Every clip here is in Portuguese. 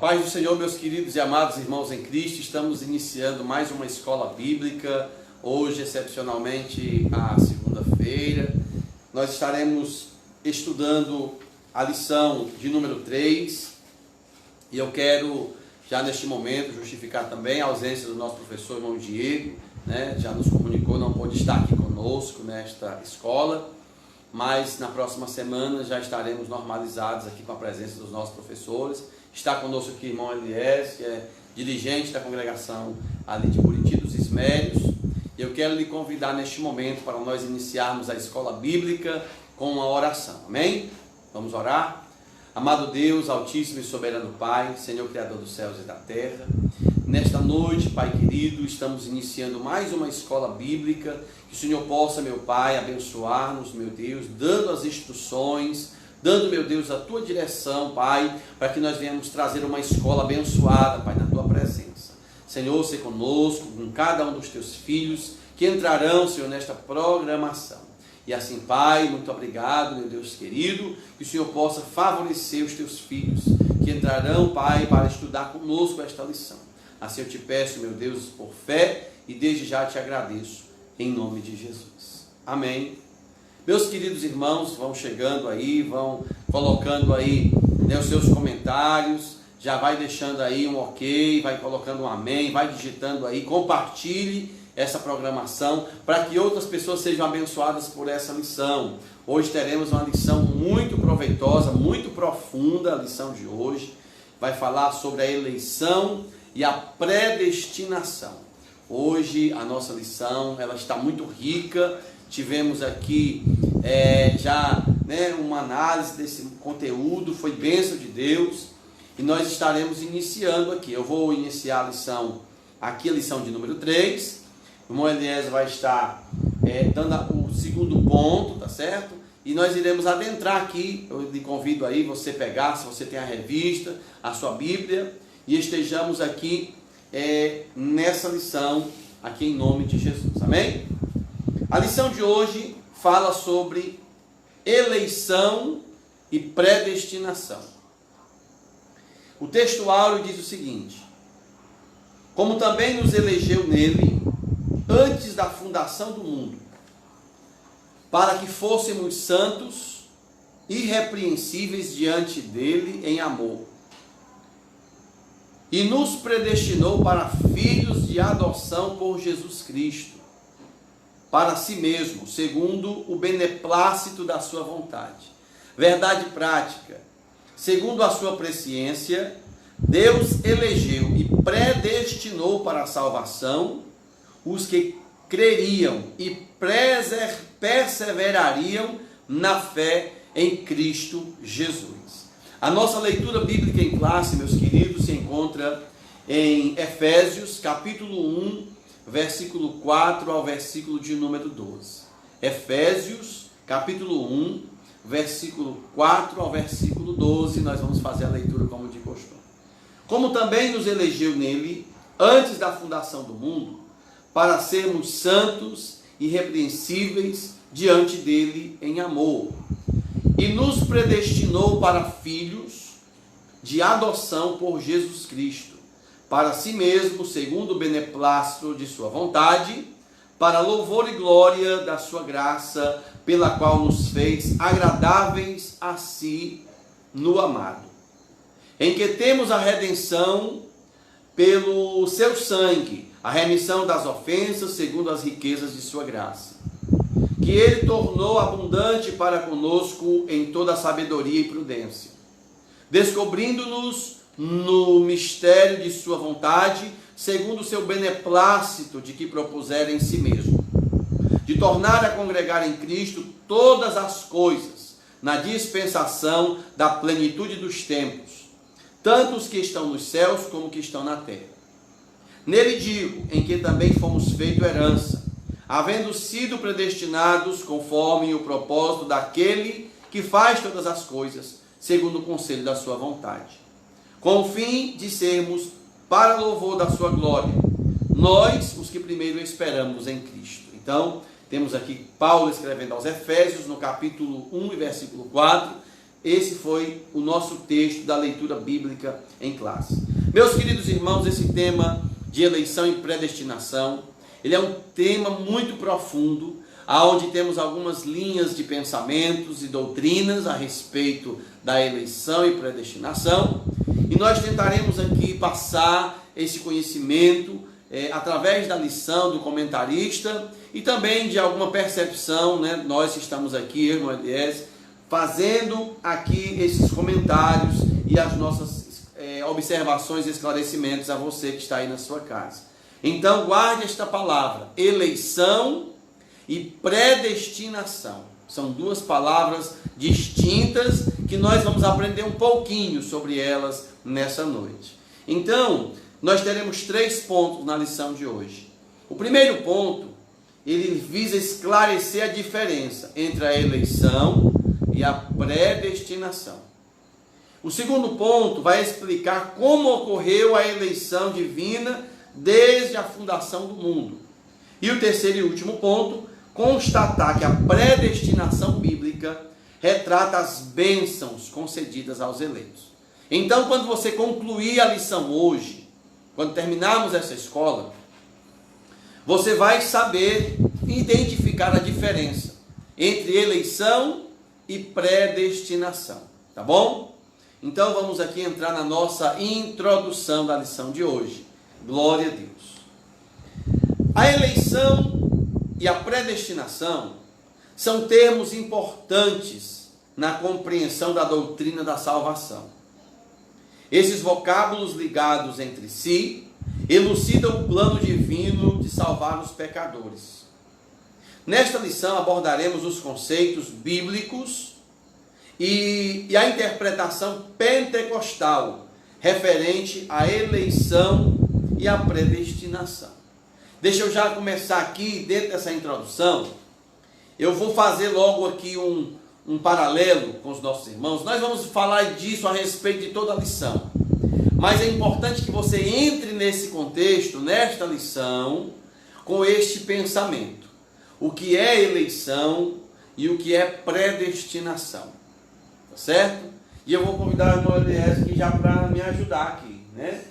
paz do Senhor, meus queridos e amados irmãos em Cristo, estamos iniciando mais uma escola bíblica, hoje excepcionalmente a segunda-feira. Nós estaremos estudando a lição de número 3, e eu quero já neste momento justificar também a ausência do nosso professor irmão Diego, já nos comunicou, não pôde estar aqui conosco nesta escola, mas na próxima semana já estaremos normalizados aqui com a presença dos nossos professores. Está conosco aqui o irmão Elias, que é dirigente da congregação ali de Buriti dos Ismérios. Eu quero lhe convidar neste momento para nós iniciarmos a escola bíblica com uma oração. Amém? Vamos orar? Amado Deus, Altíssimo e Soberano Pai, Senhor Criador dos céus e da terra, nesta noite, Pai querido, estamos iniciando mais uma escola bíblica. Que o Senhor possa, meu Pai, abençoar-nos, meu Deus, dando as instruções, dando, meu Deus, a Tua direção, Pai, para que nós venhamos trazer uma escola abençoada, Pai, na Tua presença. Senhor, seja conosco, com cada um dos Teus filhos que entrarão, Senhor, nesta programação. E assim, Pai, muito obrigado, meu Deus querido, que o Senhor possa favorecer os Teus filhos que entrarão, Pai, para estudar conosco esta lição. Assim eu te peço, meu Deus, por fé, e desde já te agradeço, em nome de Jesus. Amém. Meus queridos irmãos, vão chegando aí, vão colocando aí os seus comentários, já vai deixando aí um ok, vai colocando um amém, vai digitando aí, compartilhe essa programação para que outras pessoas sejam abençoadas por essa lição. Hoje teremos uma lição muito proveitosa, muito profunda, a lição de hoje vai falar sobre a eleição e a predestinação. Hoje a nossa lição ela está muito rica. Tivemos aqui já uma análise desse conteúdo, foi bênção de Deus, e nós estaremos iniciando aqui. Eu vou iniciar a lição aqui, a lição de número 3. O irmão Elias vai estar dando o segundo ponto, tá certo? E nós iremos adentrar aqui. Eu lhe convido aí você pegar, se você tem a revista, a sua Bíblia, e estejamos aqui nessa lição, aqui em nome de Jesus, amém? A lição de hoje fala sobre eleição e predestinação. O texto áureo diz o seguinte: como também nos elegeu nele antes da fundação do mundo, para que fôssemos santos, irrepreensíveis diante dele em amor, e nos predestinou para filhos de adoção por Jesus Cristo, para si mesmo, segundo o beneplácito da sua vontade. Verdade prática: segundo a sua presciência, Deus elegeu e predestinou para a salvação os que creriam e perseverariam na fé em Cristo Jesus. A nossa leitura bíblica em classe, meus queridos, se encontra em Efésios, capítulo 1, versículo 4 ao versículo de número 12. Efésios, capítulo 1, versículo 4 ao versículo 12, nós vamos fazer a leitura como de costume. Como também nos elegeu nele, antes da fundação do mundo, para sermos santos e irrepreensíveis diante dele em amor, e nos predestinou para filhos de adoção por Jesus Cristo, para si mesmo, segundo o beneplácito de sua vontade, para louvor e glória da sua graça, pela qual nos fez agradáveis a si no amado, em que temos a redenção pelo seu sangue, a remissão das ofensas segundo as riquezas de sua graça, que ele tornou abundante para conosco em toda sabedoria e prudência, descobrindo-nos no mistério de sua vontade, segundo o seu beneplácito de que propusera em si mesmo, de tornar a congregar em Cristo todas as coisas, na dispensação da plenitude dos tempos, tanto os que estão nos céus como os que estão na terra. Nele digo, em que também fomos feito herança, havendo sido predestinados conforme o propósito daquele que faz todas as coisas, segundo o conselho da sua vontade, com o fim de sermos para louvor da sua glória, nós, os que primeiro esperamos em Cristo. Então, temos aqui Paulo escrevendo aos Efésios, no capítulo 1 e versículo 4, esse foi o nosso texto da leitura bíblica em classe. Meus queridos irmãos, esse tema de eleição e predestinação, ele é um tema muito profundo, onde temos algumas linhas de pensamentos e doutrinas a respeito da eleição e predestinação, e nós tentaremos aqui passar esse conhecimento através da lição do comentarista e também de alguma percepção, né? Nós que estamos aqui, eu e o Elias, fazendo aqui esses comentários e as nossas observações e esclarecimentos a você que está aí na sua casa. Então guarde esta palavra, eleição e predestinação. São duas palavras distintas que nós vamos aprender um pouquinho sobre elas nessa noite. Então, nós teremos 3 pontos na lição de hoje. O primeiro ponto, ele visa esclarecer a diferença entre a eleição e a predestinação. O segundo ponto vai explicar como ocorreu a eleição divina desde a fundação do mundo. E o terceiro e último ponto, constatar que a predestinação bíblica retrata as bênçãos concedidas aos eleitos. Então, quando você concluir a lição hoje, quando terminarmos essa escola, você vai saber identificar a diferença entre eleição e predestinação, tá bom? Então vamos aqui entrar na nossa introdução da lição de hoje. Glória a Deus. A eleição e a predestinação são termos importantes na compreensão da doutrina da salvação. Esses vocábulos ligados entre si elucidam o plano divino de salvar os pecadores. Nesta lição abordaremos os conceitos bíblicos e a interpretação pentecostal referente à eleição e à predestinação. Deixa eu já começar aqui, dentro dessa introdução, eu vou fazer logo aqui um paralelo com os nossos irmãos. Nós vamos falar disso a respeito de toda a lição. Mas é importante que você entre nesse contexto, nesta lição, com este pensamento. O que é eleição e o que é predestinação. Tá certo? E eu vou convidar o irmão Elias aqui já para me ajudar aqui, né?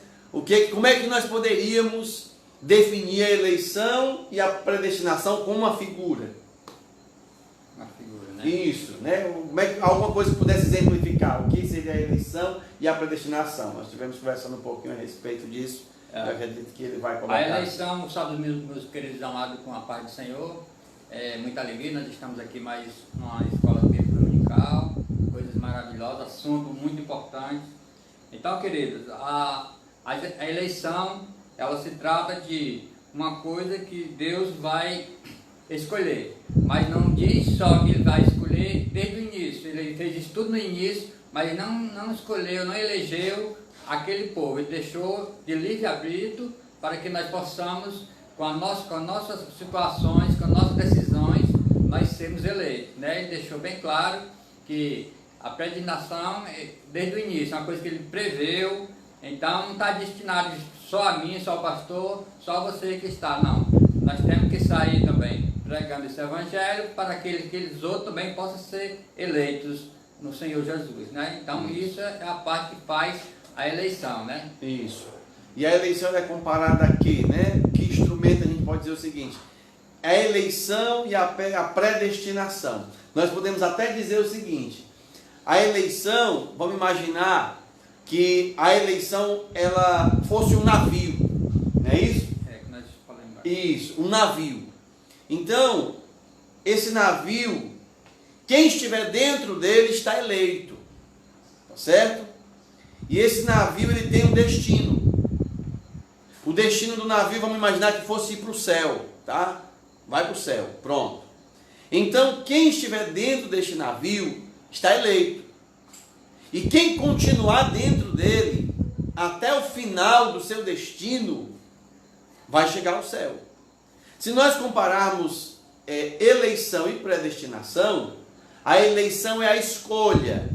Como é que nós poderíamos definir a eleição e a predestinação como uma figura? Uma figura, né? Isso, né? Como é que, alguma coisa que pudesse exemplificar o que seria a eleição e a predestinação. Nós estivemos conversando um pouquinho a respeito disso. Eu acredito que ele vai colocar. A eleição, sabe, meus queridos amados, com a paz do Senhor, é muita alegria. Nós estamos aqui mais numa escola bíblica dominical, coisas maravilhosas, assunto muito importante. Então, queridos, a eleição, ela se trata de uma coisa que Deus vai escolher, mas não diz só que Ele vai escolher desde o início. Ele fez isso tudo no início, mas não escolheu, não elegeu aquele povo. Ele deixou de livre-arbítrio para que nós possamos, com as nossas situações, com as nossas decisões, nós sermos eleitos, né? Ele deixou bem claro que a predestinação, desde o início, é uma coisa que Ele preveu. Então não está destinado só a mim, só ao pastor, só a você que está, não. Nós temos que sair também pregando esse evangelho para que aqueles outros também possam ser eleitos no Senhor Jesus, né? Então isso é a parte que faz a eleição, né? Isso. E a eleição é comparada a quê, né? Que instrumento a gente pode dizer o seguinte? A eleição e a predestinação. Nós podemos até dizer o seguinte: a eleição, vamos imaginar que a eleição ela fosse um navio, não é isso? É que nós falamos. Isso, um navio. Então, esse navio, quem estiver dentro dele está eleito, tá certo? E esse navio ele tem um destino. O destino do navio, vamos imaginar que fosse ir para o céu, tá? Vai para o céu, pronto. Então, quem estiver dentro deste navio está eleito. E quem continuar dentro dele até o final do seu destino vai chegar ao céu. Se nós compararmos eleição e predestinação, a eleição é a escolha.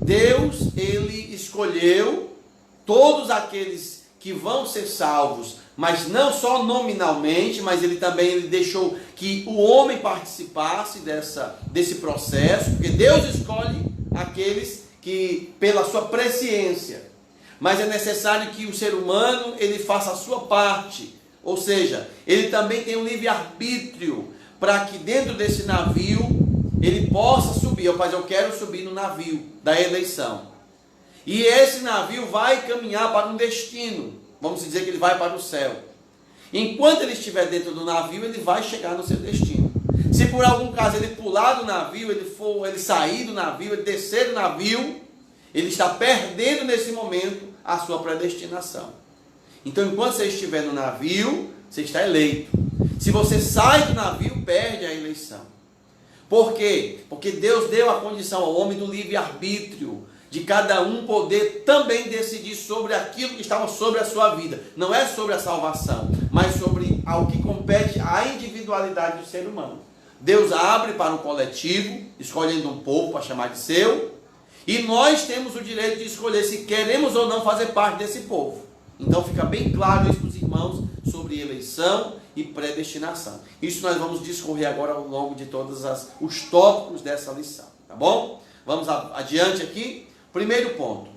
Deus, Ele escolheu todos aqueles que vão ser salvos, mas não só nominalmente, mas Ele deixou que o homem participasse desse processo, porque Deus escolhe aqueles que, pela sua presciência, mas é necessário que o ser humano ele faça a sua parte, ou seja, ele também tem um livre-arbítrio para que dentro desse navio ele possa subir. Eu quero subir no navio da eleição. E esse navio vai caminhar para um destino. Vamos dizer que ele vai para o céu. Enquanto ele estiver dentro do navio, ele vai chegar no seu destino. Se por algum caso ele pular do navio, ele sair do navio, ele descer do navio, ele está perdendo nesse momento a sua predestinação. Então, enquanto você estiver no navio, você está eleito. Se você sai do navio, perde a eleição. Por quê? Porque Deus deu a condição ao homem do livre-arbítrio, de cada um poder também decidir sobre aquilo que estava sobre a sua vida. Não é sobre a salvação, mas sobre ao que compete à individualidade do ser humano. Deus abre para um coletivo, escolhendo um povo para chamar de seu, e nós temos o direito de escolher se queremos ou não fazer parte desse povo. Então fica bem claro isso para os irmãos sobre eleição e predestinação. Isso nós vamos discorrer agora ao longo de todos os tópicos dessa lição, tá bom? Vamos adiante aqui. Primeiro ponto: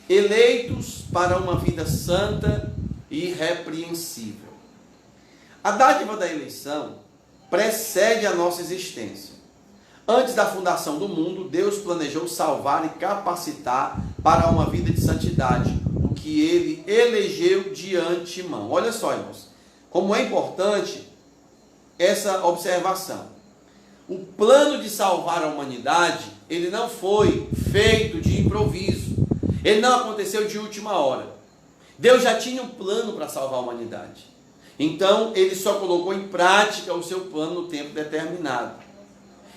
eleitos para uma vida santa e irrepreensível. A dádiva da eleição precede a nossa existência. Antes da fundação do mundo, Deus planejou salvar e capacitar para uma vida de santidade, o que Ele elegeu de antemão. Olha só, irmãos, como é importante essa observação. O plano de salvar a humanidade, ele não foi feito de improviso. Ele não aconteceu de última hora. Deus já tinha um plano para salvar a humanidade. Então, ele só colocou em prática o seu plano no tempo determinado.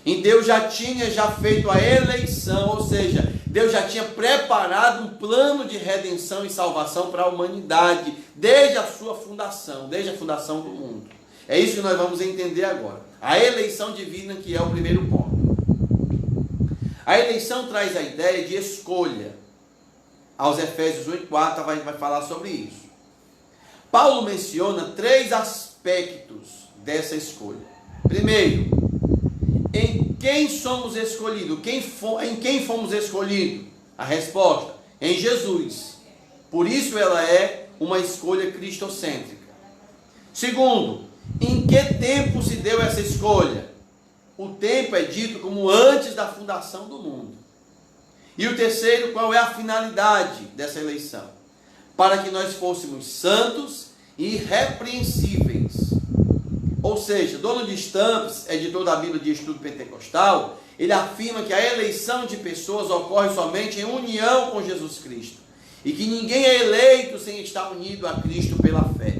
E Deus já tinha feito a eleição, ou seja, Deus já tinha preparado um plano de redenção e salvação para a humanidade, desde a sua fundação, desde a fundação do mundo. É isso que nós vamos entender agora. A eleição divina, que é o primeiro ponto. A eleição traz a ideia de escolha. Aos Efésios 1:4 vai falar sobre isso. Paulo menciona 3 aspectos dessa escolha. Primeiro, em quem somos escolhidos? Em quem fomos escolhidos? A resposta: em Jesus. Por isso ela é uma escolha cristocêntrica. Segundo, em que tempo se deu essa escolha? O tempo é dito como antes da fundação do mundo. E o terceiro, qual é a finalidade dessa eleição? Para que nós fôssemos santos e irrepreensíveis. Ou seja, Donald Stamps, editor da Bíblia de Estudo Pentecostal, ele afirma que a eleição de pessoas ocorre somente em união com Jesus Cristo. E que ninguém é eleito sem estar unido a Cristo pela fé.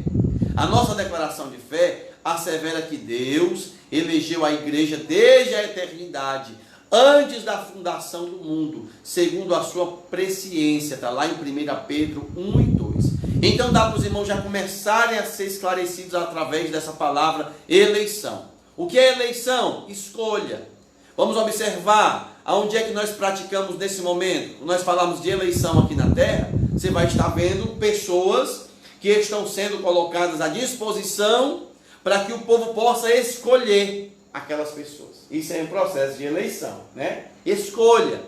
A nossa declaração de fé assevera que Deus elegeu a igreja desde a eternidade, antes da fundação do mundo, segundo a sua presciência. Está lá em 1 Pedro 1 e 2. Então dá para os irmãos já começarem a ser esclarecidos através dessa palavra eleição. O que é eleição? Escolha. Vamos observar aonde é que nós praticamos nesse momento. Quando nós falamos de eleição aqui na terra, você vai estar vendo pessoas que estão sendo colocadas à disposição para que o povo possa escolher aquelas pessoas. Isso é um processo de eleição, né? Escolha.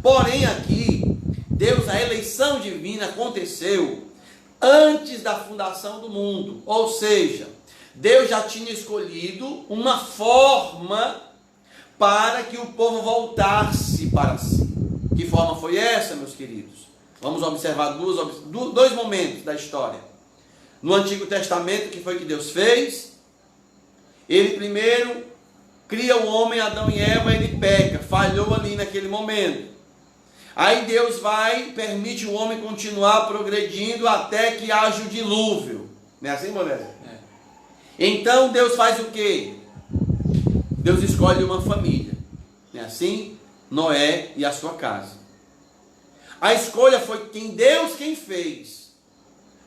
Porém aqui, a eleição divina aconteceu antes da fundação do mundo. Ou seja, Deus já tinha escolhido uma forma para que o povo voltasse para si. Que forma foi essa, meus queridos? Vamos observar dois momentos da história. No Antigo Testamento, que foi que Deus fez? Ele primeiro cria o homem, Adão e Eva, ele peca, falhou ali naquele momento. Aí Deus permite o homem continuar progredindo até que haja o dilúvio. Não é assim, Moisés? É. Então Deus faz o quê? Deus escolhe uma família. Não é assim? Noé e a sua casa. A escolha foi quem fez.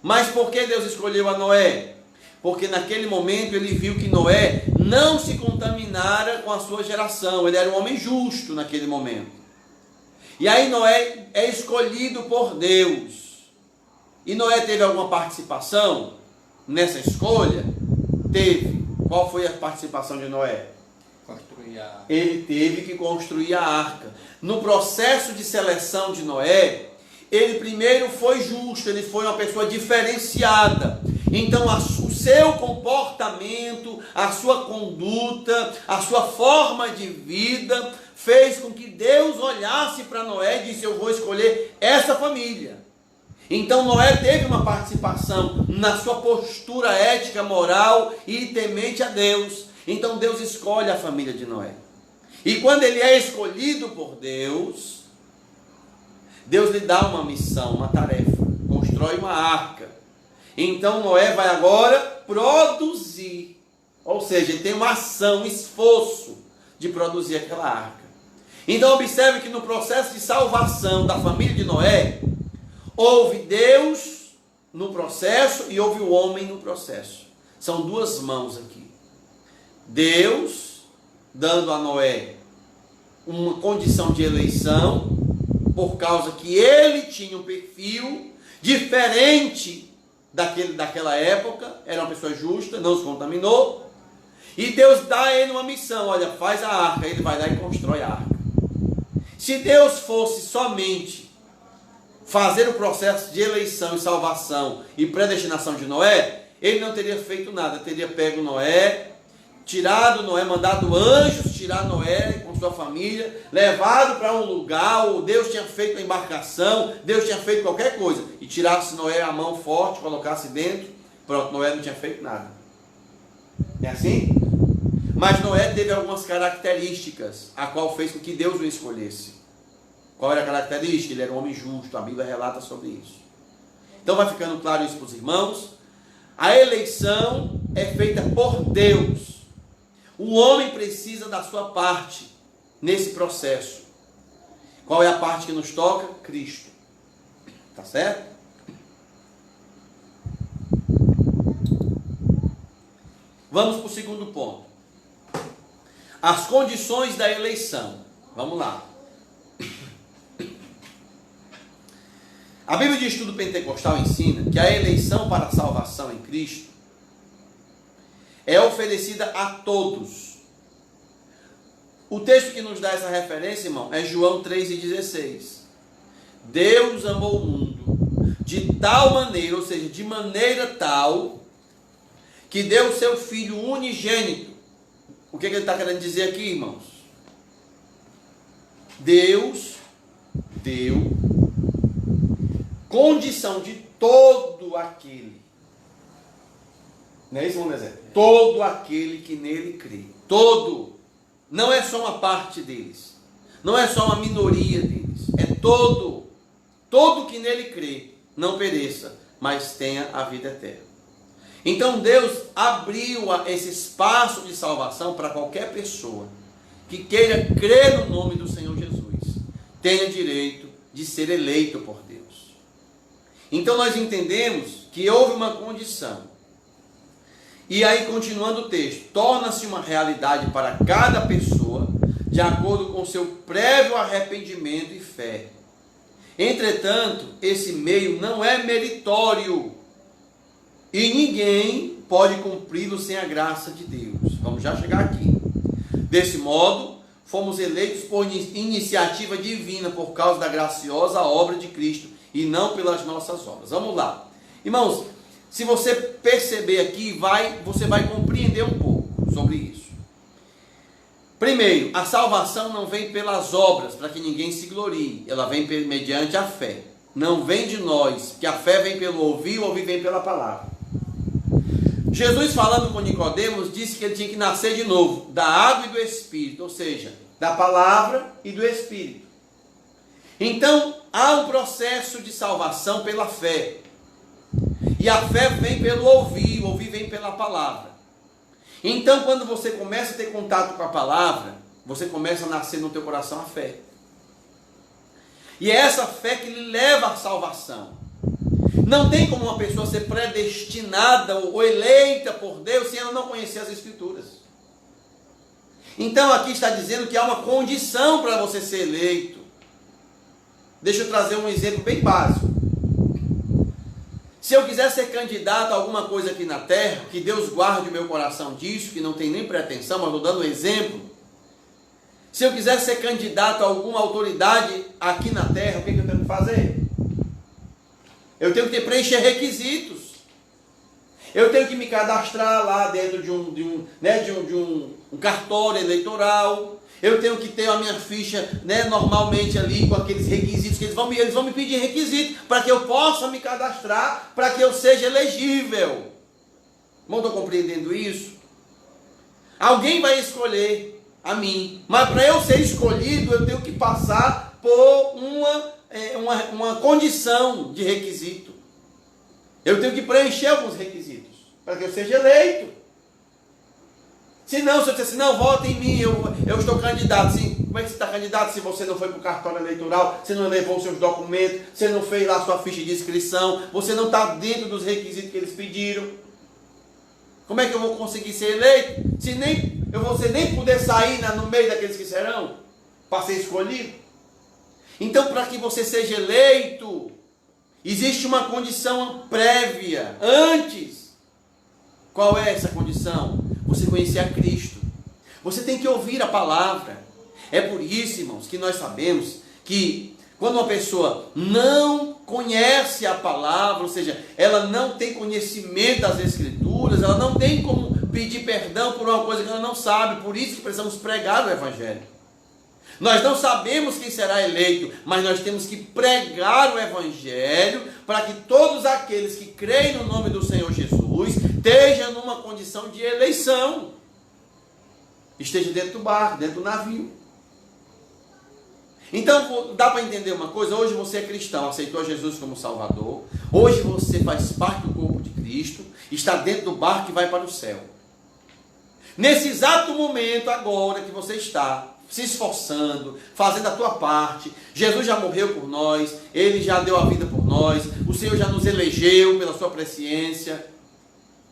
Mas por que Deus escolheu a Noé? Porque naquele momento ele viu que Noé não se contaminara com a sua geração. Ele era um homem justo naquele momento. E aí Noé é escolhido por Deus. E Noé teve alguma participação nessa escolha? Teve. Qual foi a participação de Noé? Construir Ele teve que construir a arca. No processo de seleção de Noé, ele primeiro foi justo, ele foi uma pessoa diferenciada. Então o seu comportamento, a sua conduta, a sua forma de vida fez com que Deus olhasse para Noé e disse: eu vou escolher essa família. Então Noé teve uma participação na sua postura ética, moral e temente a Deus. Então Deus escolhe a família de Noé. E quando ele é escolhido por Deus, Deus lhe dá uma missão, uma tarefa: constrói uma arca. Então Noé vai agora produzir, ou seja, ele tem uma ação, um esforço de produzir aquela arca. Então observe que no processo de salvação da família de Noé, houve Deus no processo e houve o homem no processo. São duas mãos aqui. Deus dando a Noé uma condição de eleição, por causa que ele tinha um perfil diferente daquela época, era uma pessoa justa, não se contaminou, e Deus dá a ele uma missão: olha, faz a arca. Ele vai lá e constrói a arca. Se Deus fosse somente fazer o processo de eleição e salvação e predestinação de Noé, ele não teria feito nada. Teria pego Noé, tirado Noé, mandado anjos tirar Noé com sua família, levado para um lugar, ou Deus tinha feito a embarcação, Deus tinha feito qualquer coisa, e tirasse Noé a mão forte, colocasse dentro, pronto, Noé não tinha feito nada. É assim? Mas Noé teve algumas características, a qual fez com que Deus o escolhesse. Qual era a característica? Ele era um homem justo, a Bíblia relata sobre isso. Então vai ficando claro isso para os irmãos. A eleição é feita por Deus. O homem precisa da sua parte nesse processo. Qual é a parte que nos toca? Cristo. Tá certo? Vamos para o segundo ponto. As condições da eleição. Vamos lá. A Bíblia de Estudo Pentecostal ensina que a eleição para a salvação em Cristo é oferecida a todos. O texto que nos dá essa referência, irmão, é João 3,16. Deus amou o mundo de tal maneira, ou seja, de maneira tal, que deu o seu Filho unigênito. O que ele está querendo dizer aqui, irmãos? Deus deu condição de todo aquele, não é isso, vamos dizer? Todo aquele que nele crê. Todo. Não é só uma parte deles. Não é só uma minoria deles. É todo. Todo que nele crê não pereça, mas tenha a vida eterna. Então Deus abriu esse espaço de salvação para qualquer pessoa que queira crer no nome do Senhor Jesus. Tenha direito de ser eleito por Deus. Então nós entendemos que houve uma condição. E aí, continuando o texto, torna-se uma realidade para cada pessoa, de acordo com seu prévio arrependimento e fé. Entretanto, esse meio não é meritório, e ninguém pode cumpri-lo sem a graça de Deus. Vamos já chegar aqui. Desse modo, fomos eleitos por iniciativa divina, por causa da graciosa obra de Cristo, e não pelas nossas obras. Vamos lá. Irmãos, se você perceber aqui, você vai compreender um pouco sobre isso. Primeiro, a salvação não vem pelas obras, para que ninguém se glorie. Ela vem mediante a fé. Não vem de nós, porque a fé vem pelo ouvir, o ouvir vem pela palavra. Jesus, falando com Nicodemos, disse que ele tinha que nascer de novo, da água e do Espírito, ou seja, da palavra e do Espírito. Então, há um processo de salvação pela fé. E a fé vem pelo ouvir, o ouvir vem pela palavra. Então, quando você começa a ter contato com a palavra, você começa a nascer no teu coração a fé. E é essa fé que lhe leva à salvação. Não tem como uma pessoa ser predestinada ou eleita por Deus sem ela não conhecer as Escrituras. Então, aqui está dizendo que há uma condição para você ser eleito. Deixa eu trazer um exemplo bem básico. Se eu quiser ser candidato a alguma coisa aqui na terra, que Deus guarde o meu coração disso, que não tem nem pretensão, mas estou dando um exemplo. Se eu quiser ser candidato a alguma autoridade aqui na terra, o que eu tenho que fazer? Eu tenho que preencher requisitos. Eu tenho que me cadastrar lá dentro de um cartório eleitoral. Eu tenho que ter a minha ficha, normalmente ali com aqueles requisitos que eles vão me pedir requisitos para que eu possa me cadastrar, para que eu seja elegível. Não estou compreendendo isso? Alguém vai escolher a mim, mas para eu ser escolhido eu tenho que passar por uma condição de requisito. Eu tenho que preencher alguns requisitos para que eu seja eleito. Se eu disser assim, não, vota em mim, eu estou candidato. Sim, como é que você está candidato se você não foi para o cartório eleitoral, você não levou os seus documentos, você não fez lá a sua ficha de inscrição, você não está dentro dos requisitos que eles pediram? Como é que eu vou conseguir ser eleito? Se você nem puder sair no meio daqueles que serão, para ser escolhido? Então, para que você seja eleito, existe uma condição prévia, antes. Qual é essa condição? Você conhecer a Cristo. Você tem que ouvir a palavra. É por isso, irmãos, que nós sabemos que quando uma pessoa não conhece a palavra, ou seja, ela não tem conhecimento das Escrituras, ela não tem como pedir perdão por uma coisa que ela não sabe. Por isso que precisamos pregar o Evangelho. Nós não sabemos quem será eleito, mas nós temos que pregar o Evangelho para que todos aqueles que creem no nome do Senhor Jesus estejam numa condição de eleição. Esteja dentro do barco, dentro do navio. Então, dá para entender uma coisa? Hoje você é cristão, aceitou Jesus como Salvador. Hoje você faz parte do corpo de Cristo, está dentro do barco e vai para o céu. Nesse exato momento agora que você está se esforçando, fazendo a tua parte, Jesus já morreu por nós, Ele já deu a vida por nós, o Senhor já nos elegeu pela sua presciência.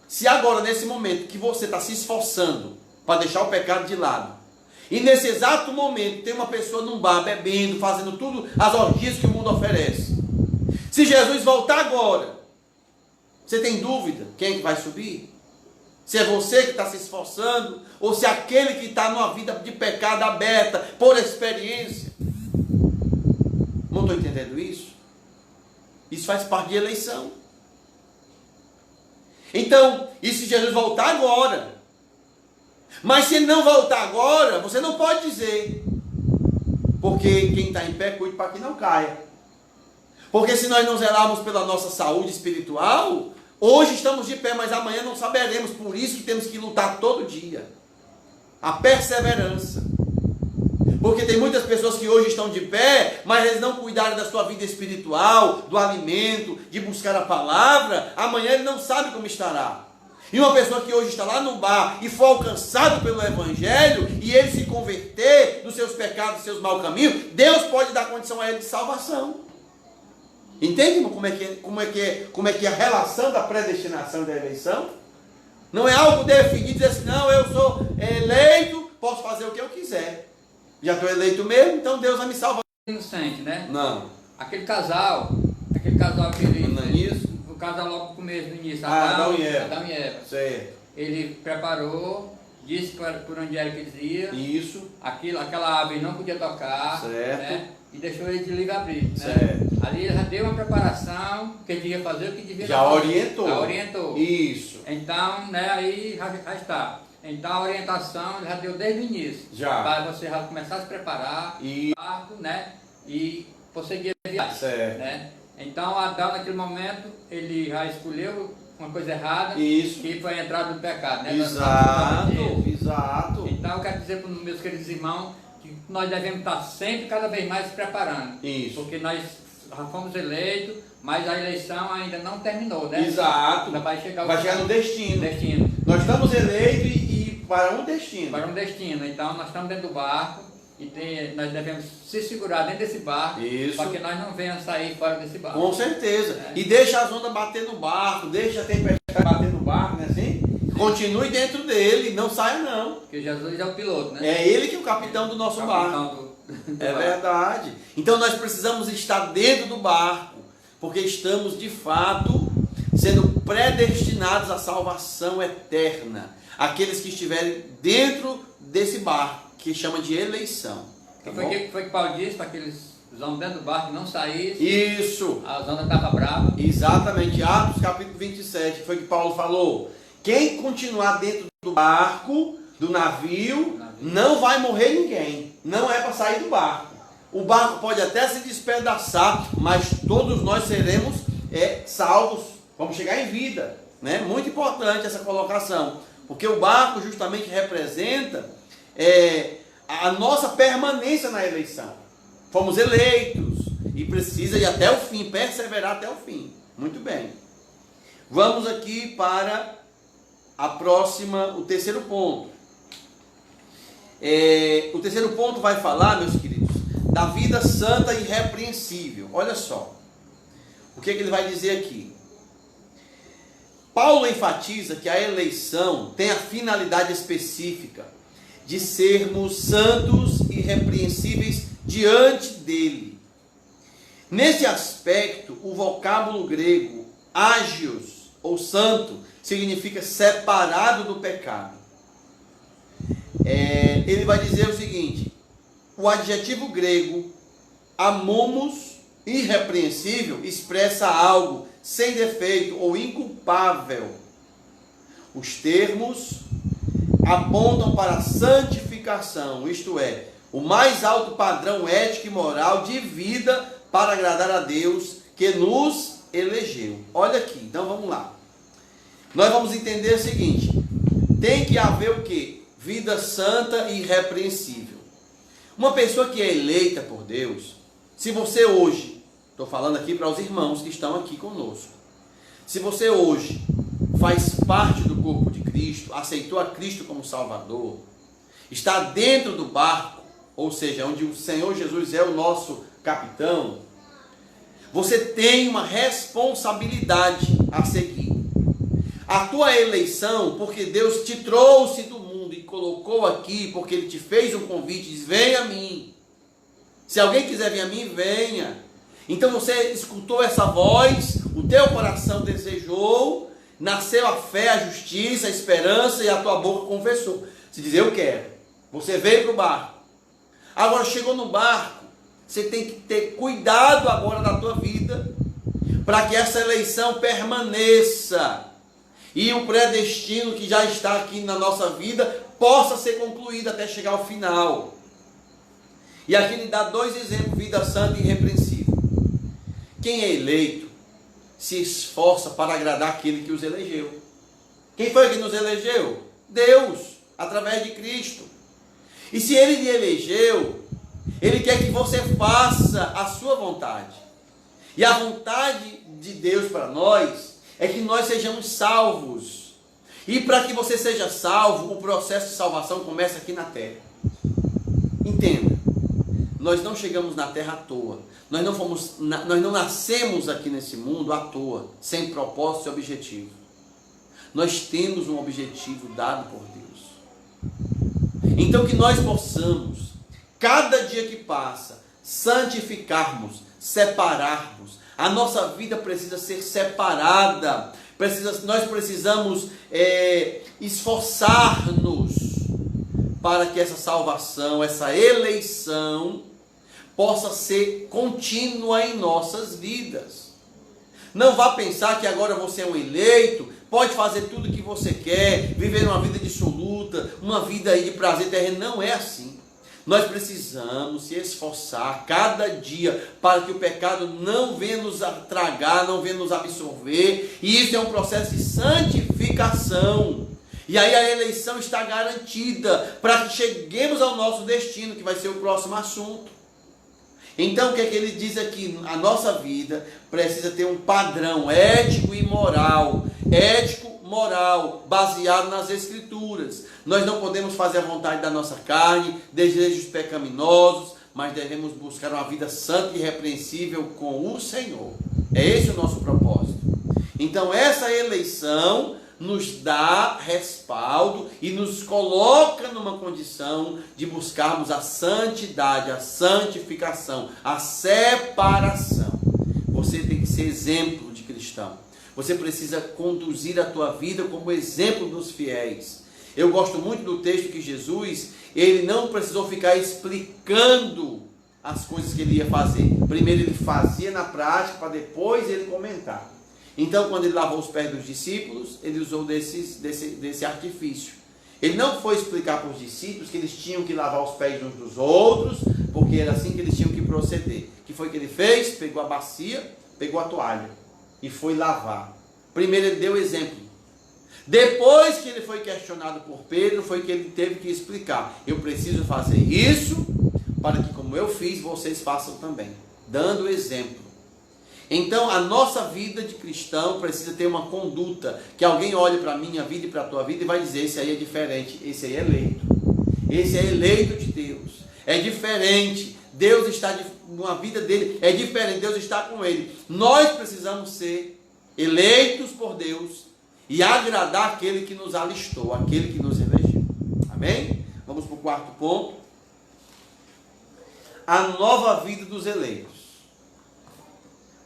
Se agora, nesse momento que você está se esforçando para deixar o pecado de lado, e nesse exato momento tem uma pessoa num bar bebendo, fazendo tudo, as orgias que o mundo oferece, se Jesus voltar agora, você tem dúvida quem é que vai subir? Se é você que está se esforçando, ou se é aquele que está numa vida de pecado aberta, por experiência. Não estou entendendo isso? Isso faz parte de eleição. Então, e se Jesus voltar agora? Mas se ele não voltar agora, você não pode dizer. Porque quem está em pé, cuide para que não caia. Porque se nós não zelarmos pela nossa saúde espiritual, hoje estamos de pé, mas amanhã não saberemos. Por isso que temos que lutar todo dia. A perseverança. Porque tem muitas pessoas que hoje estão de pé, mas eles não cuidaram da sua vida espiritual, do alimento, de buscar a palavra. Amanhã ele não sabe como estará. E uma pessoa que hoje está lá no bar e foi alcançado pelo Evangelho, e ele se converter dos seus pecados, dos seus maus caminhos, Deus pode dar condição a ele de salvação. Entende como é que é a relação da predestinação e da eleição? Não é algo definido, dizer assim, não, eu sou eleito, posso fazer o que eu quiser. Já estou eleito mesmo, então Deus vai me salvar. Inocente, né? Não. Aquele casal que ele... O casal logo no começo, no início. Adão e Eva. Adão e Eva. Certo. Ele preparou, disse por onde era que eles iam. Isso. Aquela ave não podia tocar. Certo. Né? E deixou ele de livre abrir. Né? Certo. Ali ele já deu uma preparação, que ele devia fazer o que devia já fazer. Orientou. Já orientou. Isso. Então, né, aí já está. Então a orientação ele já deu desde o início. Já. Para você já começar a se preparar, barco, né? E prosseguir a viagem. Certo. Né? Então Adão naquele momento, ele já escolheu uma coisa errada. Isso. Que foi a entrada do pecado. Né? Exato. Então eu quero dizer para os meus queridos irmãos que nós devemos estar sempre, cada vez mais se preparando. Isso. Porque nós já fomos eleitos, mas a eleição ainda não terminou, né? Exato. Ainda vai chegar no destino. Nós Nós estamos eleitos e para um destino. Para um destino. Então nós estamos dentro do barco e nós devemos se segurar dentro desse barco. Isso. Para que nós não venhamos sair fora desse barco. Com certeza. É. E deixa as ondas bater no barco, deixa a tempestade bater no barco, não é assim? Continue dentro dele, não saia não. Porque Jesus é o piloto, né? É ele que é o capitão do nosso barco. É verdade. Então nós precisamos estar dentro do barco, porque estamos de fato sendo predestinados à salvação eterna. Aqueles que estiverem dentro desse barco, que chama de eleição. Tá bom? Foi que Paulo disse para aqueles homens dentro do barco que não saíssem? Isso. As ondas estavam bravas. Exatamente, Atos capítulo 27, foi que Paulo falou: quem continuar dentro do barco, do navio, não vai morrer ninguém. Não é para sair do barco. O barco pode até se despedaçar, mas todos nós seremos salvos. Vamos chegar em vida, né? Muito importante essa colocação, porque o barco justamente representa a nossa permanência na eleição. Fomos eleitos e precisa ir até o fim, perseverar até o fim. Muito bem. Vamos aqui para o terceiro ponto. O terceiro ponto vai falar, meus queridos, da vida santa e irrepreensível. Olha só, o que ele vai dizer aqui. Paulo enfatiza que a eleição tem a finalidade específica de sermos santos e irrepreensíveis diante dele. Nesse aspecto, o vocábulo grego ágios ou santo significa separado do pecado. Ele vai dizer o seguinte: o adjetivo grego amomos, irrepreensível, expressa algo sem defeito ou inculpável. Os termos apontam para a santificação, isto é, o mais alto padrão ético e moral de vida para agradar a Deus que nos elegeu. Olha aqui, então vamos lá. Nós vamos entender o seguinte: tem que haver o quê? Vida santa e irrepreensível. Uma pessoa que é eleita por Deus, se você hoje, estou falando aqui para os irmãos que estão aqui conosco, se você hoje faz parte do corpo de Cristo, aceitou a Cristo como Salvador, está dentro do barco, ou seja, onde o Senhor Jesus é o nosso capitão, você tem uma responsabilidade a seguir. A tua eleição, porque Deus te trouxe do mundo e colocou aqui, porque Ele te fez um convite, diz: venha a mim. Se alguém quiser vir a mim, venha. Então você escutou essa voz, o teu coração desejou, nasceu a fé, a justiça, a esperança, e a tua boca confessou. Se diz: eu quero. Você veio para o barco. Agora chegou no barco, você tem que ter cuidado agora da tua vida, para que essa eleição permaneça, e o predestino que já está aqui na nossa vida possa ser concluído até chegar ao final. E aqui ele dá dois exemplos: vida santa e irrepreensível. Quem é eleito se esforça para agradar aquele que os elegeu. Quem foi que nos elegeu? Deus, através de Cristo. E se Ele lhe elegeu, Ele quer que você faça a sua vontade. E a vontade de Deus para nós é que nós sejamos salvos. E para que você seja salvo, o processo de salvação começa aqui na terra. Entenda, nós não chegamos na terra à toa. Nós não nascemos aqui nesse mundo à toa, sem propósito e objetivo. Nós temos um objetivo dado por Deus. Então que nós possamos, cada dia que passa, santificarmos, separarmos. A nossa vida precisa ser separada. Nós precisamos esforçar-nos para que essa salvação, essa eleição, possa ser contínua em nossas vidas. Não vá pensar que agora você é um eleito, pode fazer tudo o que você quer, viver uma vida dissoluta, uma vida aí de prazer terreno. Não é assim. Nós precisamos se esforçar cada dia para que o pecado não venha nos tragar, não venha nos absorver. E isso é um processo de santificação. E aí a eleição está garantida para que cheguemos ao nosso destino, que vai ser o próximo assunto. Então o que é que ele diz aqui? A nossa vida precisa ter um padrão ético e moral. Moral, baseado nas Escrituras. Nós não podemos fazer a vontade da nossa carne, desejos pecaminosos, mas devemos buscar uma vida santa e irrepreensível com o Senhor. É esse o nosso propósito. Então essa eleição nos dá respaldo e nos coloca numa condição de buscarmos a santidade, a santificação, a separação. Você tem que ser exemplo de cristão. Você precisa conduzir a tua vida como exemplo dos fiéis. Eu gosto muito do texto que Jesus, ele não precisou ficar explicando as coisas que ele ia fazer. Primeiro ele fazia na prática, para depois ele comentar. Então, quando ele lavou os pés dos discípulos, ele usou desse artifício. Ele não foi explicar para os discípulos que eles tinham que lavar os pés uns dos outros, porque era assim que eles tinham que proceder. O que foi que ele fez? Pegou a bacia, pegou a toalha e foi lavar. Primeiro ele deu exemplo. Depois que ele foi questionado por Pedro, foi que ele teve que explicar. Eu preciso fazer isso, para que como eu fiz, vocês façam também. Dando exemplo. Então a nossa vida de cristão precisa ter uma conduta, que alguém olhe para a minha vida e para a tua vida e vai dizer, esse aí é diferente, esse aí é eleito. Esse é eleito de Deus. É diferente. Deus está na vida dele, é diferente, Deus está com ele. Nós precisamos ser eleitos por Deus e agradar aquele que nos alistou, aquele que nos elegeu. Amém? Vamos para o quarto ponto. A nova vida dos eleitos.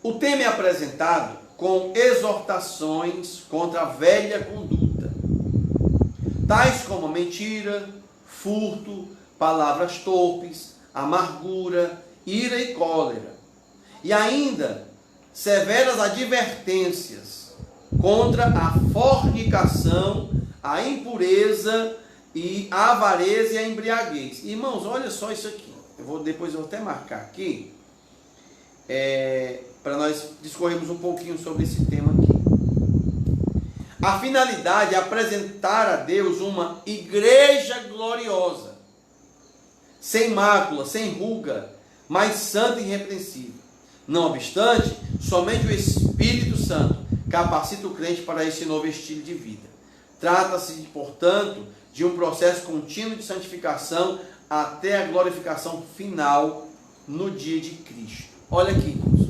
O tema é apresentado com exortações contra a velha conduta, tais como mentira, furto, palavras torpes, amargura, ira e cólera. E ainda severas advertências contra a fornicação, a impureza e a avareza e a embriaguez. Irmãos, olha só isso aqui. Depois eu vou até marcar aqui, para nós discorrermos um pouquinho sobre esse tema aqui. A finalidade é apresentar a Deus uma igreja gloriosa, sem mácula, sem ruga, mas santa e irrepreensível. Não obstante, somente o Espírito Santo capacita o crente para esse novo estilo de vida. Trata-se, portanto, de um processo contínuo de santificação até a glorificação final no dia de Cristo. Olha aqui, irmãos.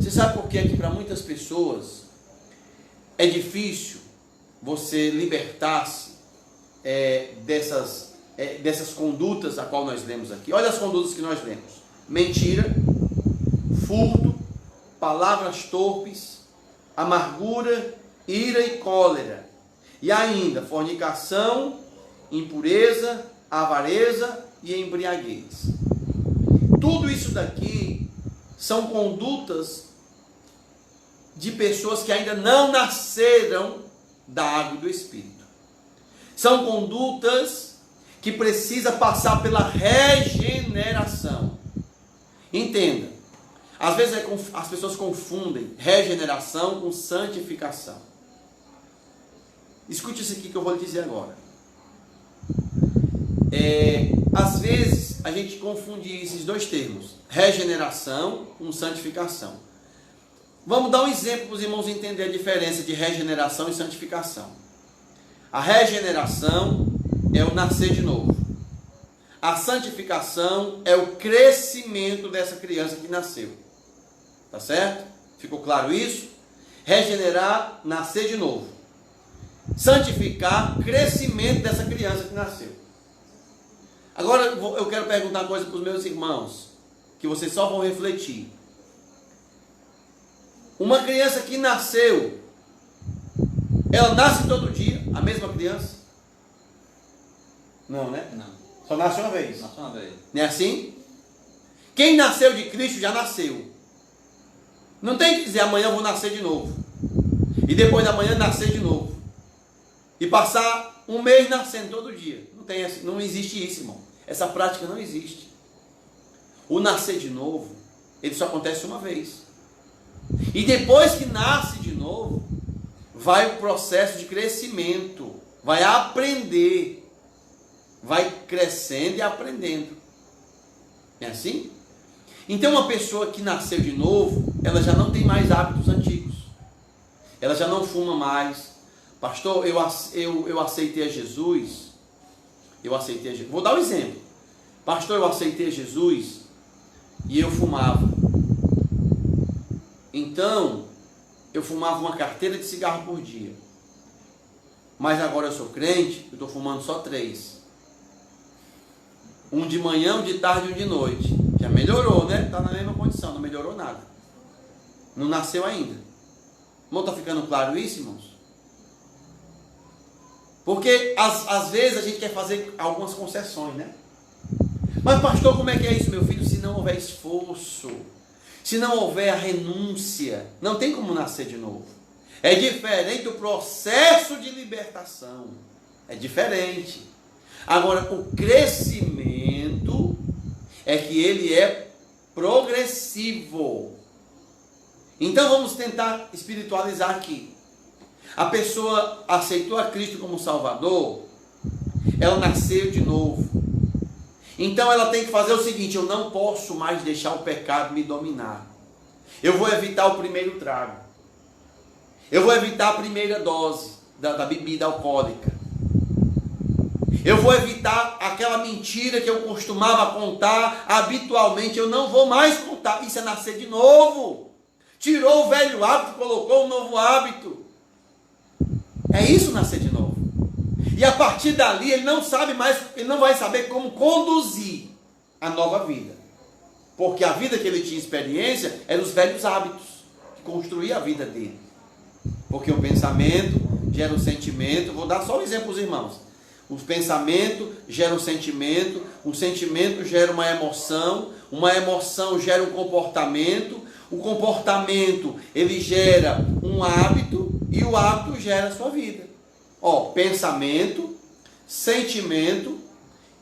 Você sabe por que aqui para muitas pessoas é difícil você libertar-se dessas condutas a qual nós lemos aqui? Olha as condutas que nós lemos: mentira, furto, palavras torpes, amargura, ira e cólera. E ainda fornicação, impureza, avareza e embriaguez. Tudo isso daqui são condutas de pessoas que ainda não nasceram da água e do Espírito. São condutas que precisam passar pela regeneração. Entenda, às vezes as pessoas confundem regeneração com santificação. Escute isso aqui que eu vou lhe dizer agora. Às vezes a gente confunde esses dois termos, regeneração com santificação. Vamos dar um exemplo para os irmãos entenderem a diferença de regeneração e santificação. A regeneração é o nascer de novo. A santificação é o crescimento dessa criança que nasceu. Tá certo? Ficou claro isso? Regenerar, nascer de novo. Santificar, crescimento dessa criança que nasceu. Agora eu quero perguntar uma coisa para os meus irmãos, que vocês só vão refletir. Uma criança que nasceu, ela nasce todo dia, a mesma criança? Não, né? Não. Só nasce uma vez. Nasce uma vez. Não é assim? Quem nasceu de Cristo já nasceu. Não tem que dizer amanhã eu vou nascer de novo. E depois da manhã nascer de novo. E passar um mês nascendo todo dia. Não existe isso, irmão. Essa prática não existe. O nascer de novo, ele só acontece uma vez. E depois que nasce de novo, vai o processo de crescimento. Vai aprender. Vai crescendo e aprendendo. É assim? Então uma pessoa que nasceu de novo, ela já não tem mais hábitos antigos. Ela já não fuma mais. Pastor, eu aceitei a Jesus. Vou dar um exemplo. Pastor, eu aceitei a Jesus e eu fumava. Então, eu fumava uma carteira de cigarro por dia. Mas agora eu sou crente, eu estou fumando só 3. Um de manhã, um de tarde e um de noite. Já melhorou, né? Está na mesma condição, não melhorou nada. Não nasceu ainda. Irmão, está ficando claro isso, irmãos? Porque às vezes a gente quer fazer algumas concessões, né? Mas pastor, como é que é isso, meu filho? Se não houver esforço, se não houver a renúncia, não tem como nascer de novo. É diferente do processo de libertação. É diferente. Agora, o crescimento é que ele é progressivo. Então vamos tentar espiritualizar aqui. A pessoa aceitou a Cristo como Salvador, ela nasceu de novo. Então ela tem que fazer o seguinte: eu não posso mais deixar o pecado me dominar. Eu vou evitar o primeiro trago. Eu vou evitar a primeira dose da bebida alcoólica. Eu vou evitar aquela mentira que eu costumava contar habitualmente. Eu não vou mais contar. Isso é nascer de novo. Tirou o velho hábito, colocou um novo hábito. É isso, nascer de novo. E a partir dali ele não vai saber como conduzir a nova vida. Porque a vida que ele tinha experiência era os velhos hábitos que construía a vida dele. Porque o pensamento gera um sentimento. Vou dar só um exemplo para os irmãos. O pensamento gera um sentimento gera uma emoção gera um comportamento, o comportamento ele gera um hábito e o hábito gera a sua vida. Pensamento, sentimento,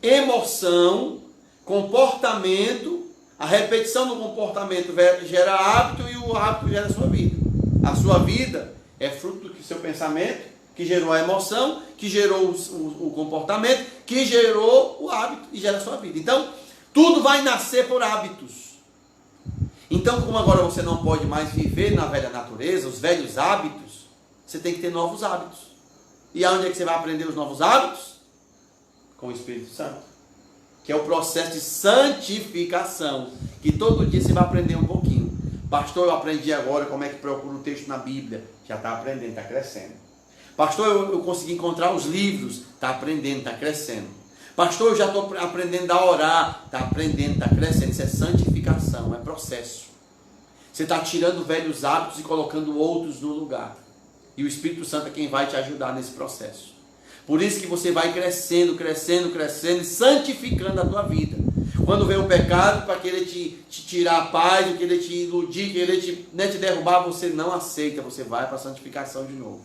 emoção, comportamento, a repetição do comportamento gera hábito e o hábito gera a sua vida. A sua vida é fruto do seu pensamento, que gerou a emoção, que gerou o comportamento, que gerou o hábito e gera a sua vida. Então, tudo vai nascer por hábitos. Então, como agora você não pode mais viver na velha natureza, os velhos hábitos, você tem que ter novos hábitos. E aonde é que você vai aprender os novos hábitos? Com o Espírito Santo. Que é o processo de santificação. Que todo dia você vai aprender um pouquinho. Pastor, eu aprendi agora como é que procura o texto na Bíblia. Já está aprendendo, está crescendo. Pastor, eu consegui encontrar os livros. Está aprendendo, está crescendo. Pastor, eu já estou aprendendo a orar. Está aprendendo, está crescendo. Isso é santificação, é processo. Você está tirando velhos hábitos e colocando outros no lugar. E o Espírito Santo é quem vai te ajudar nesse processo. Por isso que você vai crescendo e santificando a tua vida. Quando vem o pecado para querer te tirar a paz, querer te iludir, querer te derrubar, você não aceita, você vai para a santificação de novo.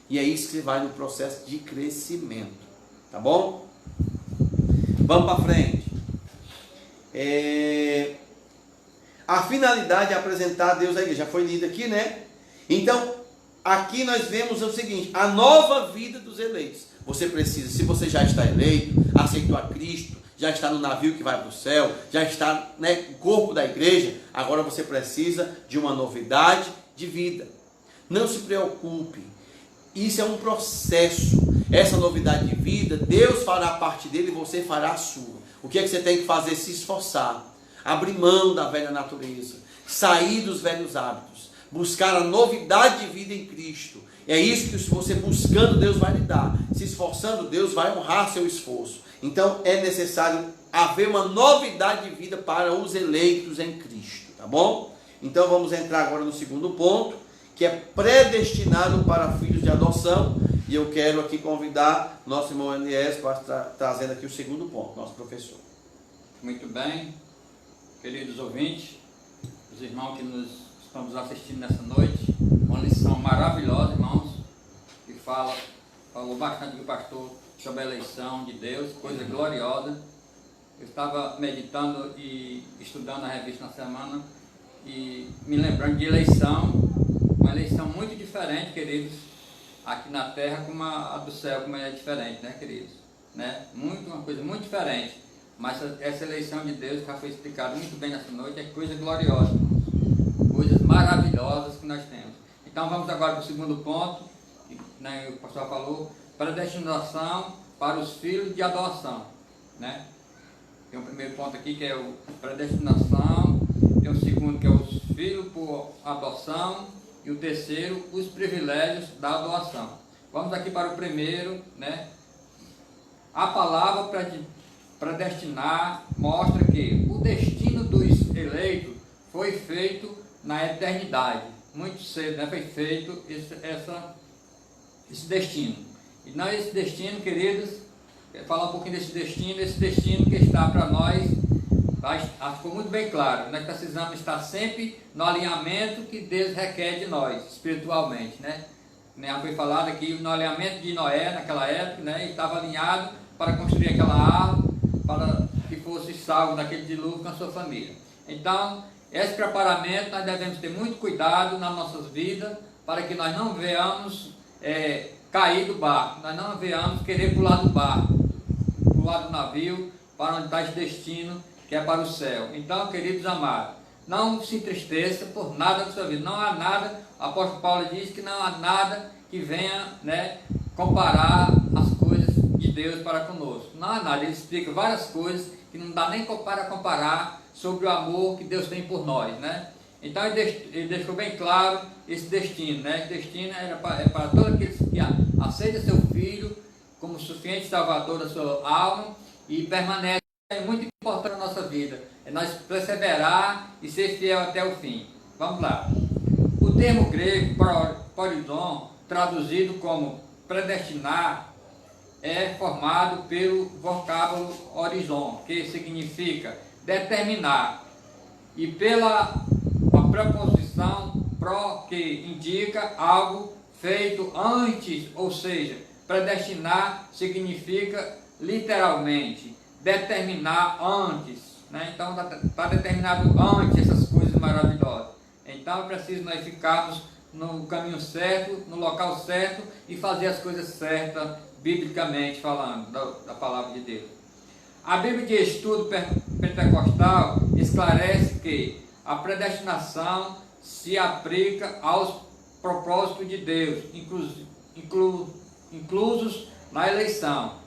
E é isso que você vai no processo de crescimento. Tá bom? Vamos para frente. A finalidade é apresentar a Deus à igreja. Já foi lido aqui, né? Então, aqui nós vemos o seguinte: a nova vida dos eleitos. Você precisa, se você já está eleito, aceitou a Cristo, já está no navio que vai para o céu, já está no corpo da igreja, agora você precisa de uma novidade de vida. Não se preocupe, isso é um processo. Essa novidade de vida, Deus fará parte dele e você fará a sua. O que é que você tem que fazer? Se esforçar, abrir mão da velha natureza, sair dos velhos hábitos, buscar a novidade de vida em Cristo. É isso que, se você buscando, Deus vai lhe dar. Se esforçando, Deus vai honrar seu esforço. Então é necessário haver uma novidade de vida para os eleitos em Cristo, tá bom? Então vamos entrar agora no segundo ponto, que é predestinado para filhos de adoção. E eu quero aqui convidar nosso irmão Elias para trazendo aqui o segundo ponto, nosso professor. Muito bem, queridos ouvintes, os irmãos que nos estamos assistindo nessa noite, uma lição maravilhosa, irmãos, que falou bastante do pastor sobre a eleição de Deus, coisa gloriosa. Eu estava meditando e estudando a revista na semana e me lembrando de eleição, uma eleição muito diferente, queridos, aqui na terra como a do céu, como é diferente, né, queridos? Né? Uma coisa muito diferente, mas essa eleição de Deus, que já foi explicado muito bem nessa noite, é coisa gloriosa, coisas maravilhosas que nós temos. Então vamos agora para o segundo ponto, né, o pastor falou, predestinação para os filhos de adoção, né? Tem o primeiro ponto aqui que é o predestinação, tem o segundo que é os filhos por adoção e o terceiro, os privilégios da adoção. Vamos aqui para o primeiro, né? A palavra predestinar mostra que o destino dos eleitos foi feito na eternidade, muito cedo, né? Foi feito esse destino. E não esse destino, queridos, falar um pouquinho desse destino que está para nós, ficou muito bem claro. Nós precisamos estar sempre no alinhamento que Deus requer de nós, espiritualmente, né? Foi falado aqui no alinhamento de Noé, naquela época, né? Ele estava alinhado para construir aquela árvore, para que fosse salvo daquele dilúvio com a sua família. Então, esse preparamento nós devemos ter muito cuidado nas nossas vidas, para que nós não venhamos cair do barco, nós não venhamos querer pular do barco, pular do navio, para onde está esse destino, que é para o céu. Então, queridos amados, não se entristeça por nada da sua vida. Não há nada, o apóstolo Paulo diz que não há nada que venha, né, comparar as coisas de Deus para conosco. Não há nada. Ele explica várias coisas que não dá nem para comparar sobre o amor que Deus tem por nós, né? Então ele deixou bem claro esse destino, né? Esse destino é para todos aqueles que aceitam seu Filho como suficiente salvador da sua alma e permanece. É muito importante na nossa vida, é nós perseverar e ser fiel até o fim. Vamos lá. O termo grego proridon, traduzido como predestinar, é formado pelo vocábulo horizon, que significa determinar, e pela preposição pro, que indica algo feito antes, ou seja, predestinar significa literalmente determinar antes, né? Então está determinado antes essas coisas maravilhosas. Então é preciso nós ficarmos no caminho certo, no local certo e fazer as coisas certas, biblicamente falando, da palavra de Deus. A Bíblia de Estudo Pentecostal esclarece que a predestinação se aplica aos propósitos de Deus, inclusos na eleição,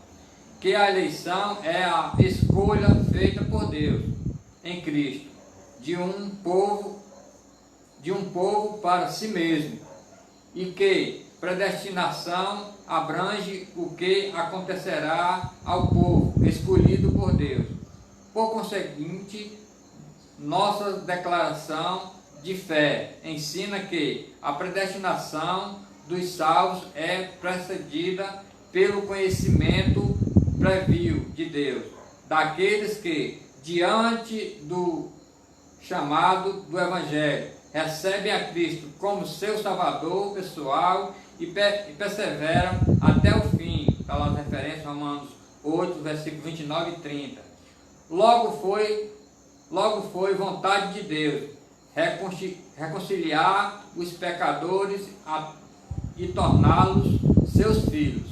que a eleição é a escolha feita por Deus em Cristo de um povo para si mesmo, e que predestinação abrange o que acontecerá ao povo escolhido por Deus. Por conseguinte, nossa declaração de fé ensina que a predestinação dos salvos é precedida pelo conhecimento prévio de Deus, daqueles que, diante do chamado do Evangelho, recebem a Cristo como seu Salvador pessoal e perseveram até o fim. Está lá na referência, Romanos 8, versículos 29 e 30. Logo foi vontade de Deus reconciliar os pecadores e torná-los seus filhos.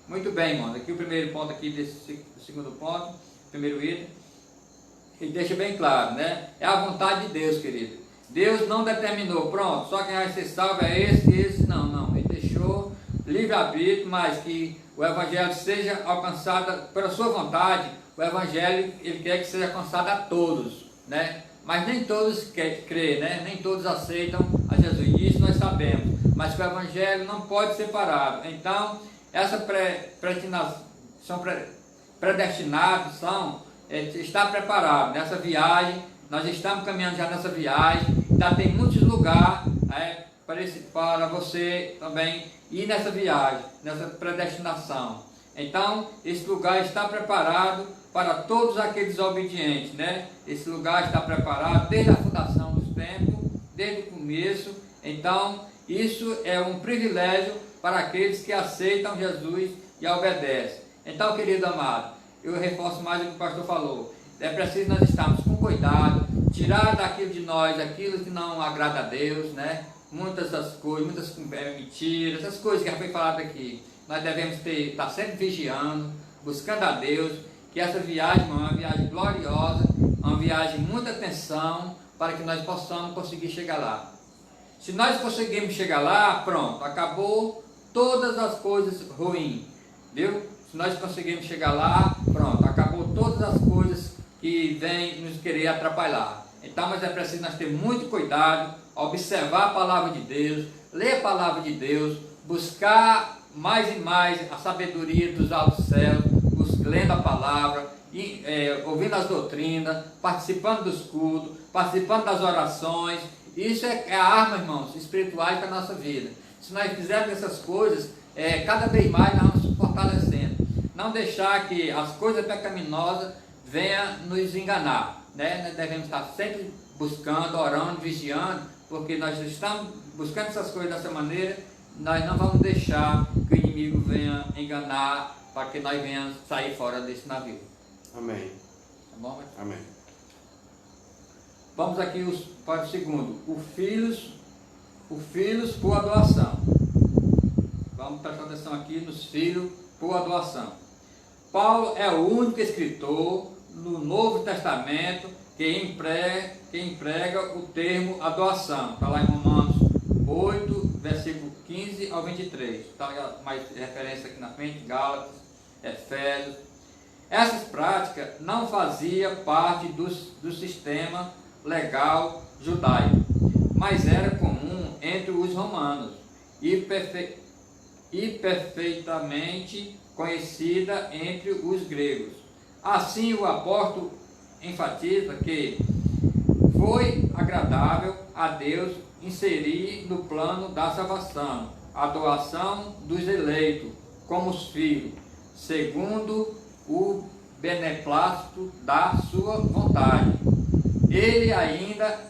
Muito bem, irmãos. Aqui o primeiro ponto aqui desse segundo ponto, primeiro item, ele deixa bem claro, né? É a vontade de Deus, querido. Deus não determinou, pronto, só quem vai ser salvo é esse, não. Ele deixou livre-arbítrio, mas que o Evangelho seja alcançado pela sua vontade. O Evangelho, ele quer que seja alcançado a todos, né? Mas nem todos querem crer, né? Nem todos aceitam a Jesus. Isso nós sabemos. Mas que o Evangelho não pode ser parado. Então, essa predestinados está preparado nessa viagem. Nós estamos caminhando já nessa viagem. Ainda tem muitos lugares para você também ir nessa viagem, nessa predestinação. Então, esse lugar está preparado para todos aqueles obedientes, né? Esse lugar está preparado desde a fundação dos tempos, desde o começo. Então, isso é um privilégio para aqueles que aceitam Jesus e obedecem. Então, querido amado, eu reforço mais o que o pastor falou. É preciso nós estarmos com cuidado, tirar daquilo de nós aquilo que não agrada a Deus, né? Muitas das coisas, muitas mentiras, essas coisas que já foi falado aqui. Nós devemos estar sempre vigiando, buscando a Deus, que essa viagem é uma viagem gloriosa, uma viagem de muita atenção, para que nós possamos conseguir chegar lá. Se nós conseguirmos chegar lá, pronto, acabou todas as coisas ruins, viu? Se nós conseguirmos chegar lá, pronto, acabou todas as coisas que vêm nos querer atrapalhar. Então, mas é preciso nós ter muito cuidado, observar a palavra de Deus, ler a palavra de Deus, buscar mais e mais a sabedoria dos altos céus, lendo a palavra, ouvindo as doutrinas, participando dos cultos, participando das orações. Isso é a arma, irmãos, espirituais para a nossa vida. se nós fizermos essas coisas, cada vez mais nós vamos se fortalecendo. Não deixar que as coisas pecaminosas venham nos enganar, né? Nós devemos estar sempre buscando, orando, vigiando, porque nós estamos buscando essas coisas dessa maneira, nós não vamos deixar que o inimigo venha enganar para que nós venhamos sair fora desse navio. Amém. Tá bom? Amém. Vamos aqui para o segundo, o filhos por adoração. Vamos prestar atenção aqui nos filhos por adoração. Paulo é o único escritor no Novo Testamento que emprega o termo adoração. Está lá em Romanos 8, versículo 15 ao 23. Está mais referência aqui na frente, Gálatas, Efésios. Essas práticas não faziam parte do sistema legal judaico, mas era comum entre os romanos e perfeitamente conhecida entre os gregos. Assim, o apóstolo enfatiza que foi agradável a Deus inserir no plano da salvação a doação dos eleitos como os filhos, segundo o beneplácito da sua vontade. Ele ainda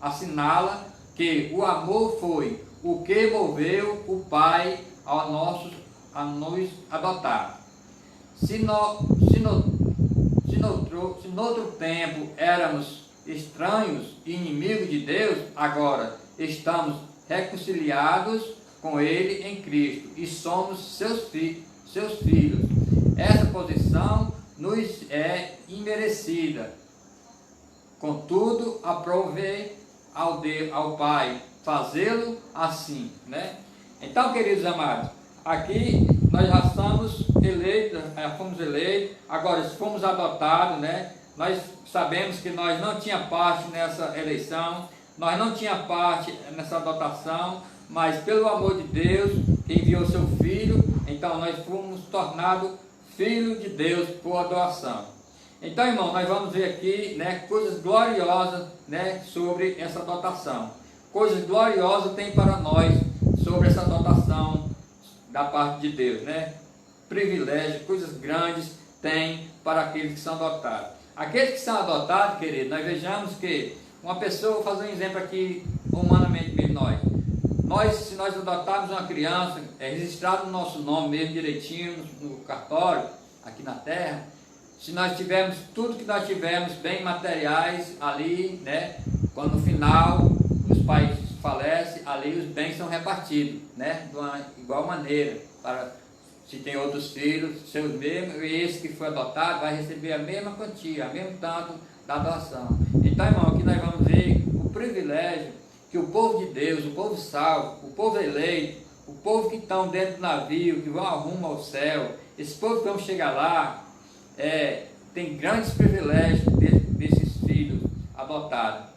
assinala que o amor foi o que moveu o Pai a nos adotar. Se no outro tempo éramos estranhos e inimigos de Deus, agora estamos reconciliados com Ele em Cristo e somos seus filhos. Essa posição nos é imerecida. Contudo, aprove ao Pai fazê-lo assim, né? Então, queridos amados, aqui nós já somos eleitos, fomos eleitos, agora fomos adotados, né? Nós sabemos que nós não tínhamos parte nessa eleição, nós não tínhamos parte nessa adotação, mas pelo amor de Deus, que enviou seu Filho, então nós fomos tornados filhos de Deus por adoração. Então, irmão, nós vamos ver aqui, né, coisas gloriosas, né, sobre essa adotação. Coisas gloriosas tem para nós sobre essa adotação da parte de Deus, né? Privilégios, coisas grandes tem para aqueles que são adotados. Aqueles que são adotados, querido, nós vejamos que uma pessoa, vou fazer um exemplo aqui, humanamente mesmo se nós adotarmos uma criança, registrado o nosso nome mesmo direitinho no cartório, aqui na terra, se nós tivermos tudo que nós tivemos, bem materiais ali, né? Quando no final os pais falecem, ali os bens são repartidos, né? De uma igual maneira, para se tem outros filhos, seus mesmos, e esse que foi adotado vai receber a mesma quantia, o mesmo tanto da doação. Então, irmão, aqui nós vamos ver o privilégio que o povo de Deus, o povo salvo, o povo eleito, o povo que estão dentro do navio, que vão rumo ao céu, esse povo que vão chegar lá, tem grandes privilégios desses filhos adotados.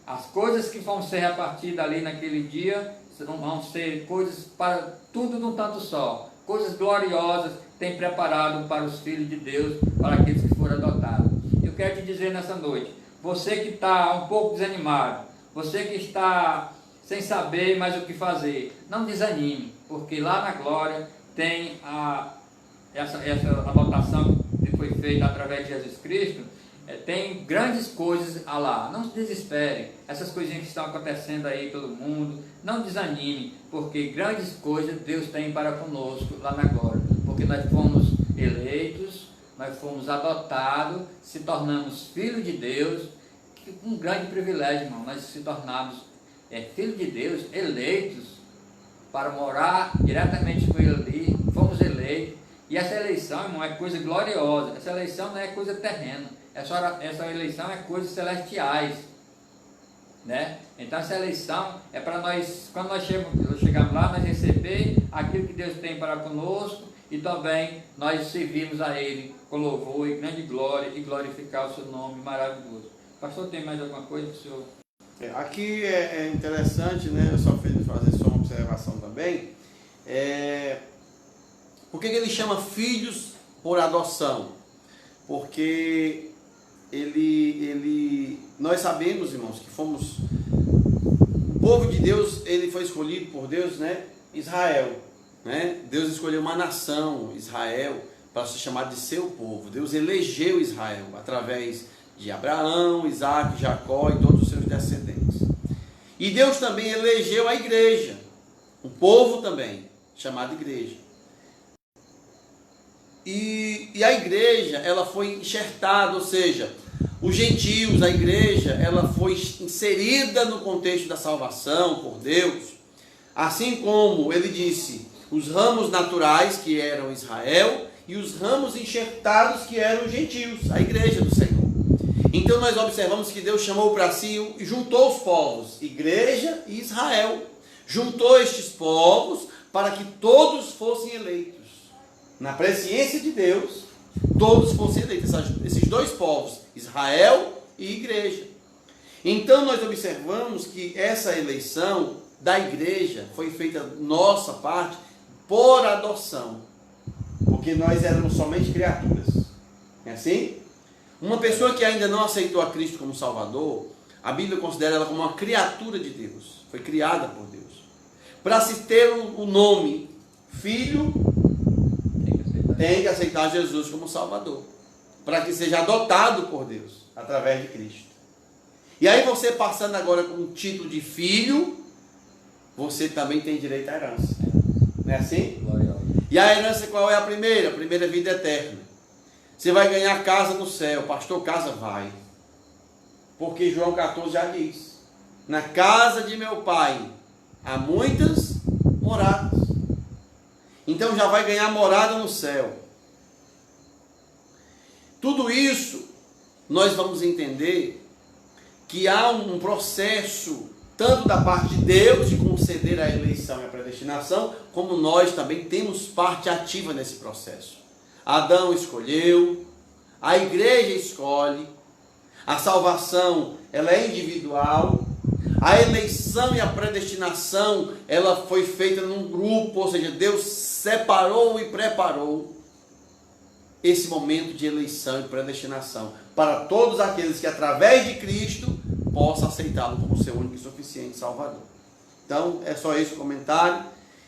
As coisas que vão ser repartidas ali naquele dia vão ser coisas para tudo num tanto só. Coisas gloriosas tem preparado para os filhos de Deus, para aqueles que foram adotados. Eu quero te dizer nessa noite, você que está um pouco desanimado, você que está sem saber mais o que fazer, não desanime, porque lá na glória tem essa adotação que foi feita através de Jesus Cristo, tem grandes coisas lá. Não se desespere, essas coisinhas que estão acontecendo aí pelo mundo, não desanime, porque grandes coisas Deus tem para conosco lá na glória, porque nós fomos eleitos, nós fomos adotados, se tornamos filhos de Deus, um grande privilégio, irmão, nós se tornamos filhos de Deus, eleitos para morar diretamente com Ele ali, fomos eleitos. E essa eleição, irmão, é coisa gloriosa. Essa eleição não é coisa terrena. Essa eleição é coisas celestiais, né? Então essa eleição é para nós, quando nós chegamos lá, nós receber aquilo que Deus tem para conosco e também nós servirmos a Ele com louvor e grande glória e glorificar o seu nome maravilhoso. Pastor, tem mais alguma coisa que o senhor... Aqui é interessante, né? Eu só fiz fazer só uma observação também. Por que ele chama filhos por adoção? Porque nós sabemos, irmãos, que fomos... O povo de Deus, ele foi escolhido por Deus, né? Israel, né? Deus escolheu uma nação, Israel, para ser chamado de seu povo. Deus elegeu Israel através de Abraão, Isaac, Jacó e todos os seus descendentes. E Deus também elegeu a igreja, um povo também, chamado igreja. E a igreja, ela foi enxertada, ou seja, os gentios, a igreja, ela foi inserida no contexto da salvação por Deus, assim como ele disse, os ramos naturais, que eram Israel, e os ramos enxertados, que eram os gentios, a igreja do Senhor. Então nós observamos que Deus chamou para si e juntou os povos, igreja e Israel. Juntou estes povos para que todos fossem eleitos. Na presciência de Deus, todos fossem eleitos. Esses dois povos, Israel e igreja. Então nós observamos que essa eleição da igreja foi feita nossa parte por adoção. Porque nós éramos somente criaturas. É assim? Uma pessoa que ainda não aceitou a Cristo como Salvador, a Bíblia considera ela como uma criatura de Deus. Foi criada por Deus. Para se ter o nome filho, tem que aceitar Jesus como Salvador. Para que seja adotado por Deus, através de Cristo. E aí você passando agora com o título de filho, você também tem direito à herança. Não é assim? E a herança qual é a primeira? A primeira é a vida eterna. Você vai ganhar casa no céu. Pastor, casa vai. Porque João 14 já diz. Na casa de meu pai há muitas moradas. Então já vai ganhar morada no céu. Tudo isso nós vamos entender que há um processo tanto da parte de Deus de conceder a eleição e a predestinação, como nós também temos parte ativa nesse processo. Adão escolheu, a igreja escolhe, a salvação ela é individual, a eleição e a predestinação ela foi feita num grupo, ou seja, Deus separou e preparou esse momento de eleição e predestinação para todos aqueles que através de Cristo possam aceitá-lo como seu único e suficiente Salvador. Então é só esse o comentário.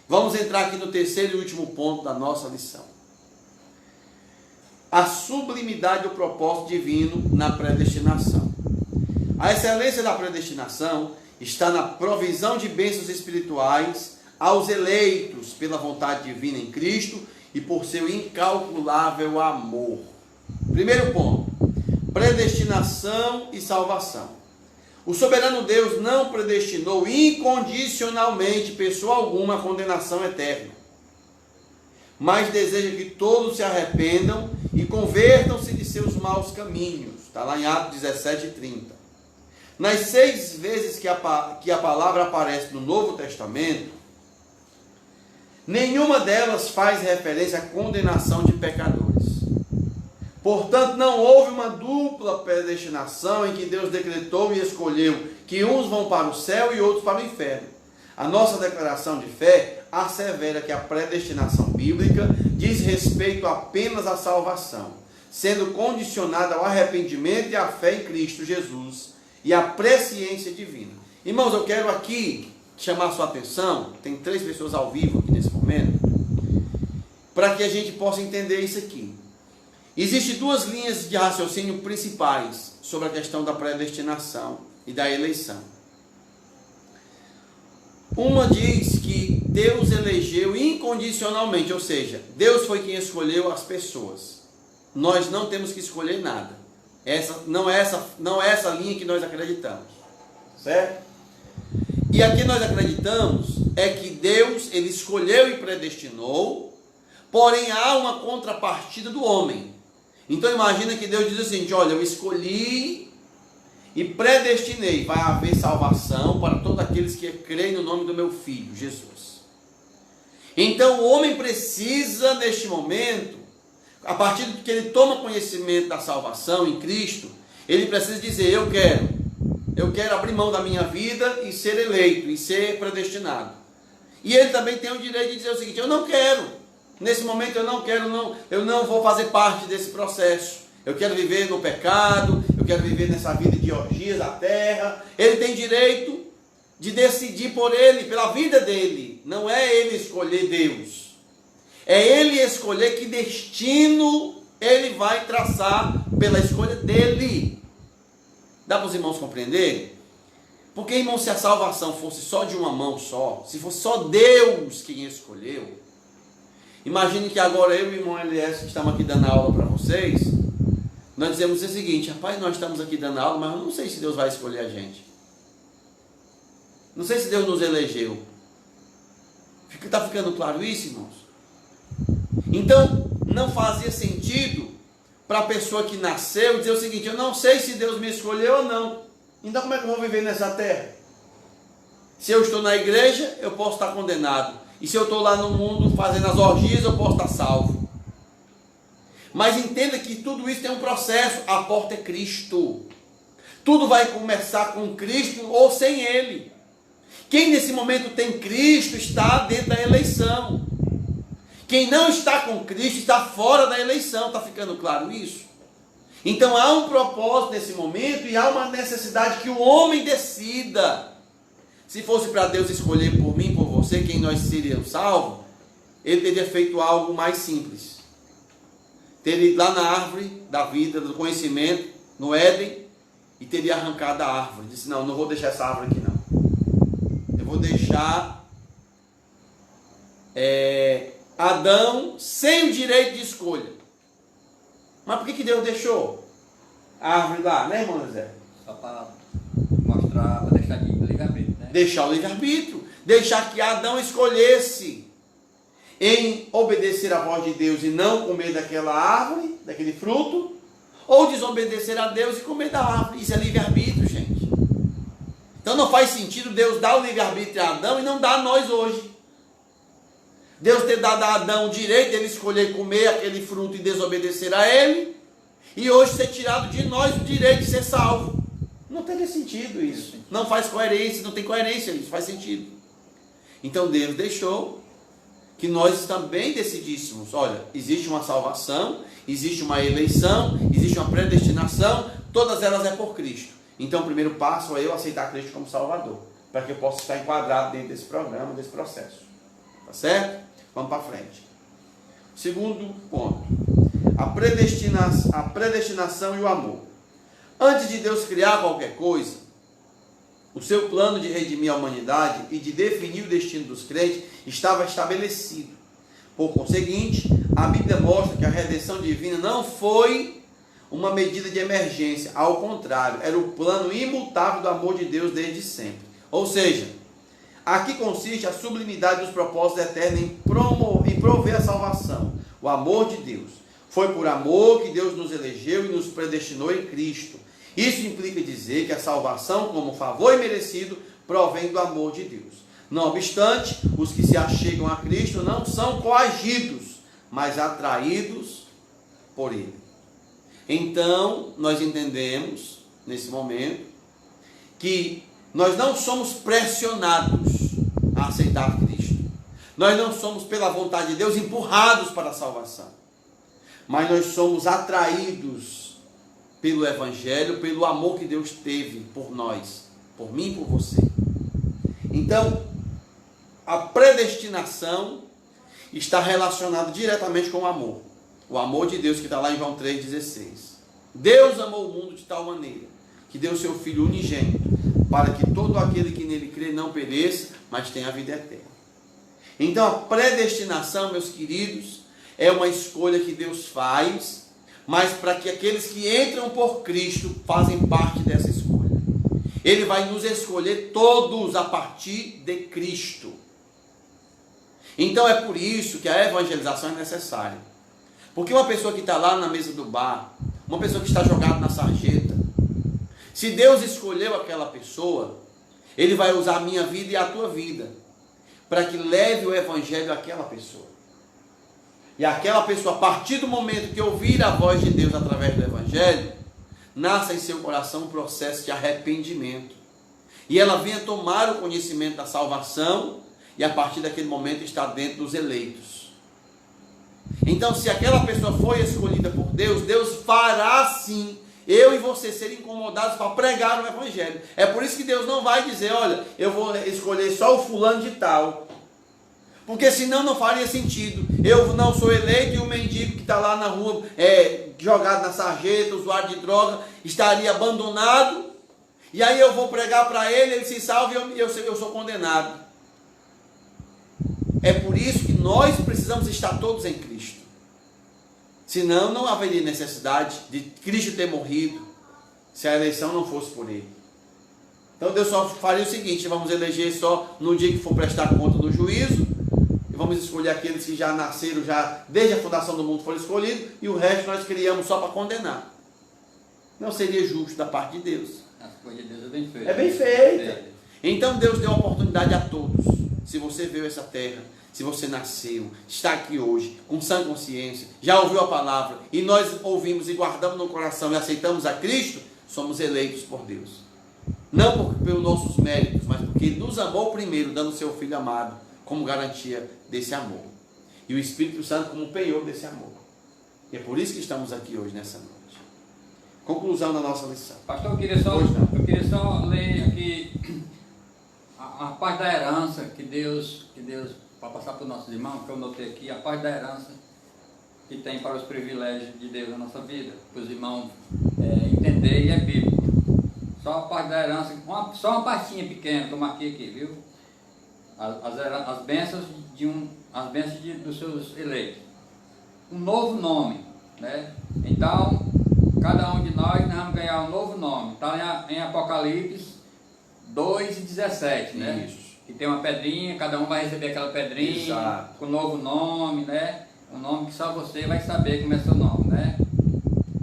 Vamos entrar aqui no terceiro e último ponto da nossa lição. A sublimidade do propósito divino na predestinação. A excelência da predestinação está na provisão de bênçãos espirituais aos eleitos pela vontade divina em Cristo e por seu incalculável amor. Primeiro ponto, predestinação e salvação. O soberano Deus não predestinou incondicionalmente pessoa alguma à condenação eterna, mas deseja que todos se arrependam e convertam-se de seus maus caminhos. Está lá em Atos 17:30. Nas 6 vezes que a palavra aparece no Novo Testamento, nenhuma delas faz referência à condenação de pecadores. Portanto, não houve uma dupla predestinação em que Deus decretou e escolheu que uns vão para o céu e outros para o inferno. A nossa declaração de fé assevera que a predestinação bíblica diz respeito apenas à salvação, sendo condicionada ao arrependimento e à fé em Cristo Jesus e à presciência divina. Irmãos, eu quero aqui chamar a sua atenção, tem 3 pessoas ao vivo aqui nesse momento, para que a gente possa entender isso aqui. Existem 2 linhas de raciocínio principais sobre a questão da predestinação e da eleição. Uma diz que Deus elegeu incondicionalmente, ou seja, Deus foi quem escolheu as pessoas. Nós não temos que escolher nada. Não é essa linha que nós acreditamos. Certo? E aqui nós acreditamos é que Deus ele escolheu e predestinou, porém há uma contrapartida do homem. Então imagina que Deus diz assim, olha, eu escolhi e predestinei, vai haver salvação para todos aqueles que creem no nome do meu Filho, Jesus. Então o homem precisa neste momento, a partir do que ele toma conhecimento da salvação em Cristo, ele precisa dizer, eu quero abrir mão da minha vida e ser eleito, e ser predestinado. E ele também tem o direito de dizer o seguinte, eu não quero, nesse momento eu não vou fazer parte desse processo. Eu quero viver no pecado, eu quero viver nessa vida de orgias da terra. Ele tem direito de decidir por ele, pela vida dele. Não é ele escolher Deus. É ele escolher que destino ele vai traçar pela escolha dele. Dá para os irmãos compreender? Porque, irmão, se a salvação fosse só de uma mão só, se fosse só Deus quem escolheu, imagine que agora eu e o irmão Elias, que estamos aqui dando aula para vocês, nós dizemos o seguinte: rapaz, nós estamos aqui dando aula, mas eu não sei se Deus vai escolher a gente. Não sei se Deus nos elegeu. Está ficando claro isso, irmãos? Então, não fazia sentido para a pessoa que nasceu dizer o seguinte: eu não sei se Deus me escolheu ou não. Então como é que eu vou viver nessa terra? Se eu estou na igreja, eu posso estar condenado. E se eu estou lá no mundo fazendo as orgias, eu posso estar salvo. Mas entenda que tudo isso tem um processo. A porta é Cristo. Tudo vai começar com Cristo ou sem Ele. Quem nesse momento tem Cristo está dentro da eleição. Quem não está com Cristo está fora da eleição. Está ficando claro isso? Então há um propósito nesse momento e há uma necessidade que o homem decida. Se fosse para Deus escolher por mim, por você, quem nós seríamos salvos, Ele teria feito algo mais simples. Teria ido lá na árvore da vida, do conhecimento, no Éden, e teria arrancado a árvore. Disse: não vou deixar essa árvore aqui não. Eu vou deixar Adão sem o direito de escolha. Mas por que Deus deixou a árvore lá, né, irmão José? Só para mostrar, para deixar de livre-arbítrio, né? Deixar o livre-arbítrio. Deixar que Adão escolhesse em obedecer à voz de Deus e não comer daquela árvore, daquele fruto, ou desobedecer a Deus e comer da árvore. Isso é livre-arbítrio, gente. Então não faz sentido Deus dar o livre-arbítrio a Adão e não dar a nós hoje. Deus ter dado a Adão o direito de ele escolher comer aquele fruto e desobedecer a ele, e hoje ser tirado de nós o direito de ser salvo. Não teria sentido isso. Não faz coerência, não tem coerência isso, faz sentido. Então Deus deixou que nós também decidíssemos: olha, existe uma salvação, existe uma eleição, existe uma predestinação, todas elas é por Cristo. Então o primeiro passo é eu aceitar Cristo como Salvador, para que eu possa estar enquadrado dentro desse programa, desse processo. Tá certo? Vamos para frente. Segundo ponto: a predestinação e o amor. Antes de Deus criar qualquer coisa, o seu plano de redimir a humanidade e de definir o destino dos crentes estava estabelecido. Por conseguinte, a Bíblia mostra que a redenção divina não foi uma medida de emergência, ao contrário, era o plano imutável do amor de Deus desde sempre. Ou seja, aqui consiste a sublimidade dos propósitos eternos em prover a salvação. O amor de Deus. Foi por amor que Deus nos elegeu e nos predestinou em Cristo. Isso implica dizer que a salvação, como favor imerecido, provém do amor de Deus. Não obstante, os que se achegam a Cristo não são coagidos, mas atraídos por Ele. Então, nós entendemos, nesse momento, que nós não somos pressionados a aceitar Cristo. Nós não somos, pela vontade de Deus, empurrados para a salvação. Mas nós somos atraídos pelo Evangelho, pelo amor que Deus teve por nós, por mim e por você. Então, a predestinação está relacionada diretamente com o amor. O amor de Deus que está lá em João 3,16. Deus amou o mundo de tal maneira que deu seu Filho unigênito, para que todo aquele que nele crê não pereça, mas tenha a vida eterna. Então a predestinação, meus queridos, é uma escolha que Deus faz, mas para que aqueles que entram por Cristo fazem parte dessa escolha. Ele vai nos escolher todos a partir de Cristo. Então é por isso que a evangelização é necessária. Porque uma pessoa que está lá na mesa do bar, uma pessoa que está jogada na sarjeta, se Deus escolheu aquela pessoa, Ele vai usar a minha vida e a tua vida para que leve o Evangelho àquela pessoa. E aquela pessoa, a partir do momento que ouvir a voz de Deus através do Evangelho, nasce em seu coração um processo de arrependimento. E ela vem a tomar o conhecimento da salvação e a partir daquele momento está dentro dos eleitos. Então, se aquela pessoa foi escolhida por Deus, Deus fará sim eu e você serem incomodados para pregar o Evangelho. É por isso que Deus não vai dizer, olha, eu vou escolher só o fulano de tal. Porque senão não faria sentido. Eu não sou eleito e o mendigo que está lá na rua, jogado na sarjeta, usuário de droga, estaria abandonado. E aí eu vou pregar para ele, ele se salva e eu sou condenado. É por isso que nós precisamos estar todos em Cristo. Senão não haveria necessidade de Cristo ter morrido se a eleição não fosse por ele. Então Deus só faria o seguinte: vamos eleger só no dia que for prestar conta do juízo, e vamos escolher aqueles que já nasceram, já desde a fundação do mundo foram escolhidos, e o resto nós criamos só para condenar. Não seria justo da parte de Deus. As coisas de Deus é bem feita. É bem feita. Então Deus deu a oportunidade a todos. Se você veio a essa terra, se você nasceu, está aqui hoje, com sã consciência, já ouviu a palavra, e nós ouvimos e guardamos no coração e aceitamos a Cristo, somos eleitos por Deus. Não pelos nossos méritos, mas porque Ele nos amou primeiro, dando o seu Filho amado como garantia desse amor. E o Espírito Santo como penhor desse amor. E é por isso que estamos aqui hoje, nessa noite. Conclusão da nossa lição. Pastor, eu queria só ler aqui a parte da herança que Deus para passar para os nossos irmãos, que eu notei aqui, a parte da herança que tem para os privilégios de Deus na nossa vida, para os irmãos entender, e é bíblico. Só a parte da herança, só uma partinha pequena que eu marquei aqui, viu? As bênçãos dos seus eleitos. Um novo nome, né? Então, cada um de nós vamos ganhar um novo nome. Está em Apocalipse 2:17, né? Isso. Que tem uma pedrinha, cada um vai receber aquela pedrinha. Exato. Com um novo nome, né? Um nome que só você vai saber como é seu nome, né?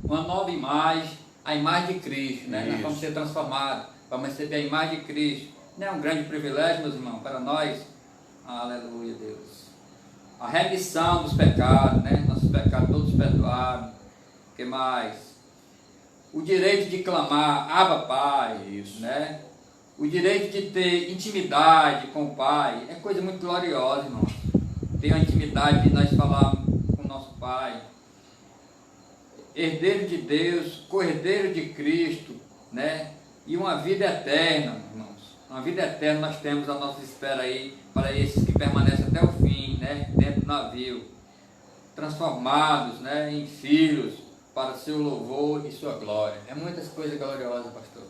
Uma nova imagem, a imagem de Cristo, né? Nós vamos ser transformados, vamos receber a imagem de Cristo. Não é um grande privilégio, meus irmãos, para nós? Aleluia, Deus. A remissão dos pecados, né? Nossos pecados todos perdoados. O que mais? O direito de clamar, Abba Pai. Isso. Né? O direito de ter intimidade com o Pai. É coisa muito gloriosa, irmão. Ter a intimidade de nós falarmos com o nosso Pai. Herdeiro de Deus, cordeiro de Cristo, né? E uma vida eterna, irmãos. Uma vida eterna nós temos a nossa espera aí para esses que permanecem até o fim, né? Dentro do navio. Transformados, né? Em filhos para seu louvor e sua glória. É muitas coisas gloriosas, pastor.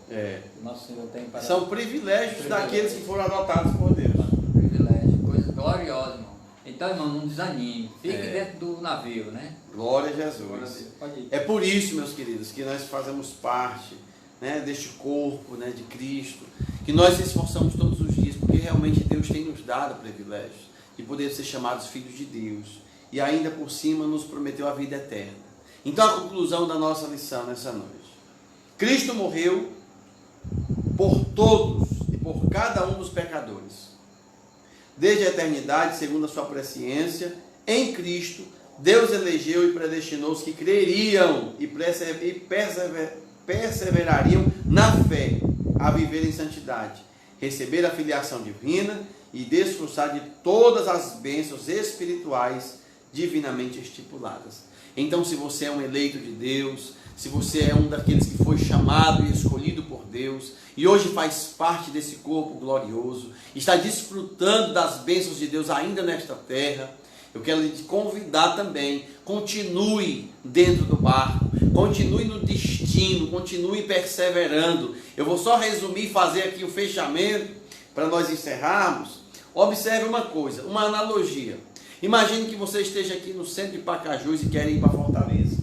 O nosso Senhor tem para... São privilégios daqueles que foram adotados por Deus. Privilégios, coisas gloriosas, irmão. Então, irmão, não desanime. Fique dentro do navio, né? Glória a Jesus. Pode ir. É por isso, meus queridos, que nós fazemos parte, né, deste corpo, né, de Cristo, que nós nos esforçamos todos os dias, porque realmente Deus tem nos dado privilégios de poder ser chamados filhos de Deus. E ainda por cima nos prometeu a vida eterna. Então a conclusão da nossa lição nessa noite: Cristo morreu por todos e por cada um dos pecadores. Desde a eternidade, segundo a sua presciência, em Cristo, Deus elegeu e predestinou os que creriam e perseverariam na fé, a viver em santidade, receber a filiação divina e desfrutar de todas as bênçãos espirituais divinamente estipuladas. Então, se você é um eleito de Deus, se você é um daqueles que foi chamado e escolhido por Deus, e hoje faz parte desse corpo glorioso, está desfrutando das bênçãos de Deus ainda nesta terra, eu quero lhe convidar também: continue dentro do barco, continue no destino, continue perseverando. Eu vou só resumir e fazer aqui o fechamento, para nós encerrarmos. Observe uma coisa, uma analogia. Imagine que você esteja aqui no centro de Pacajus e quer ir para Fortaleza.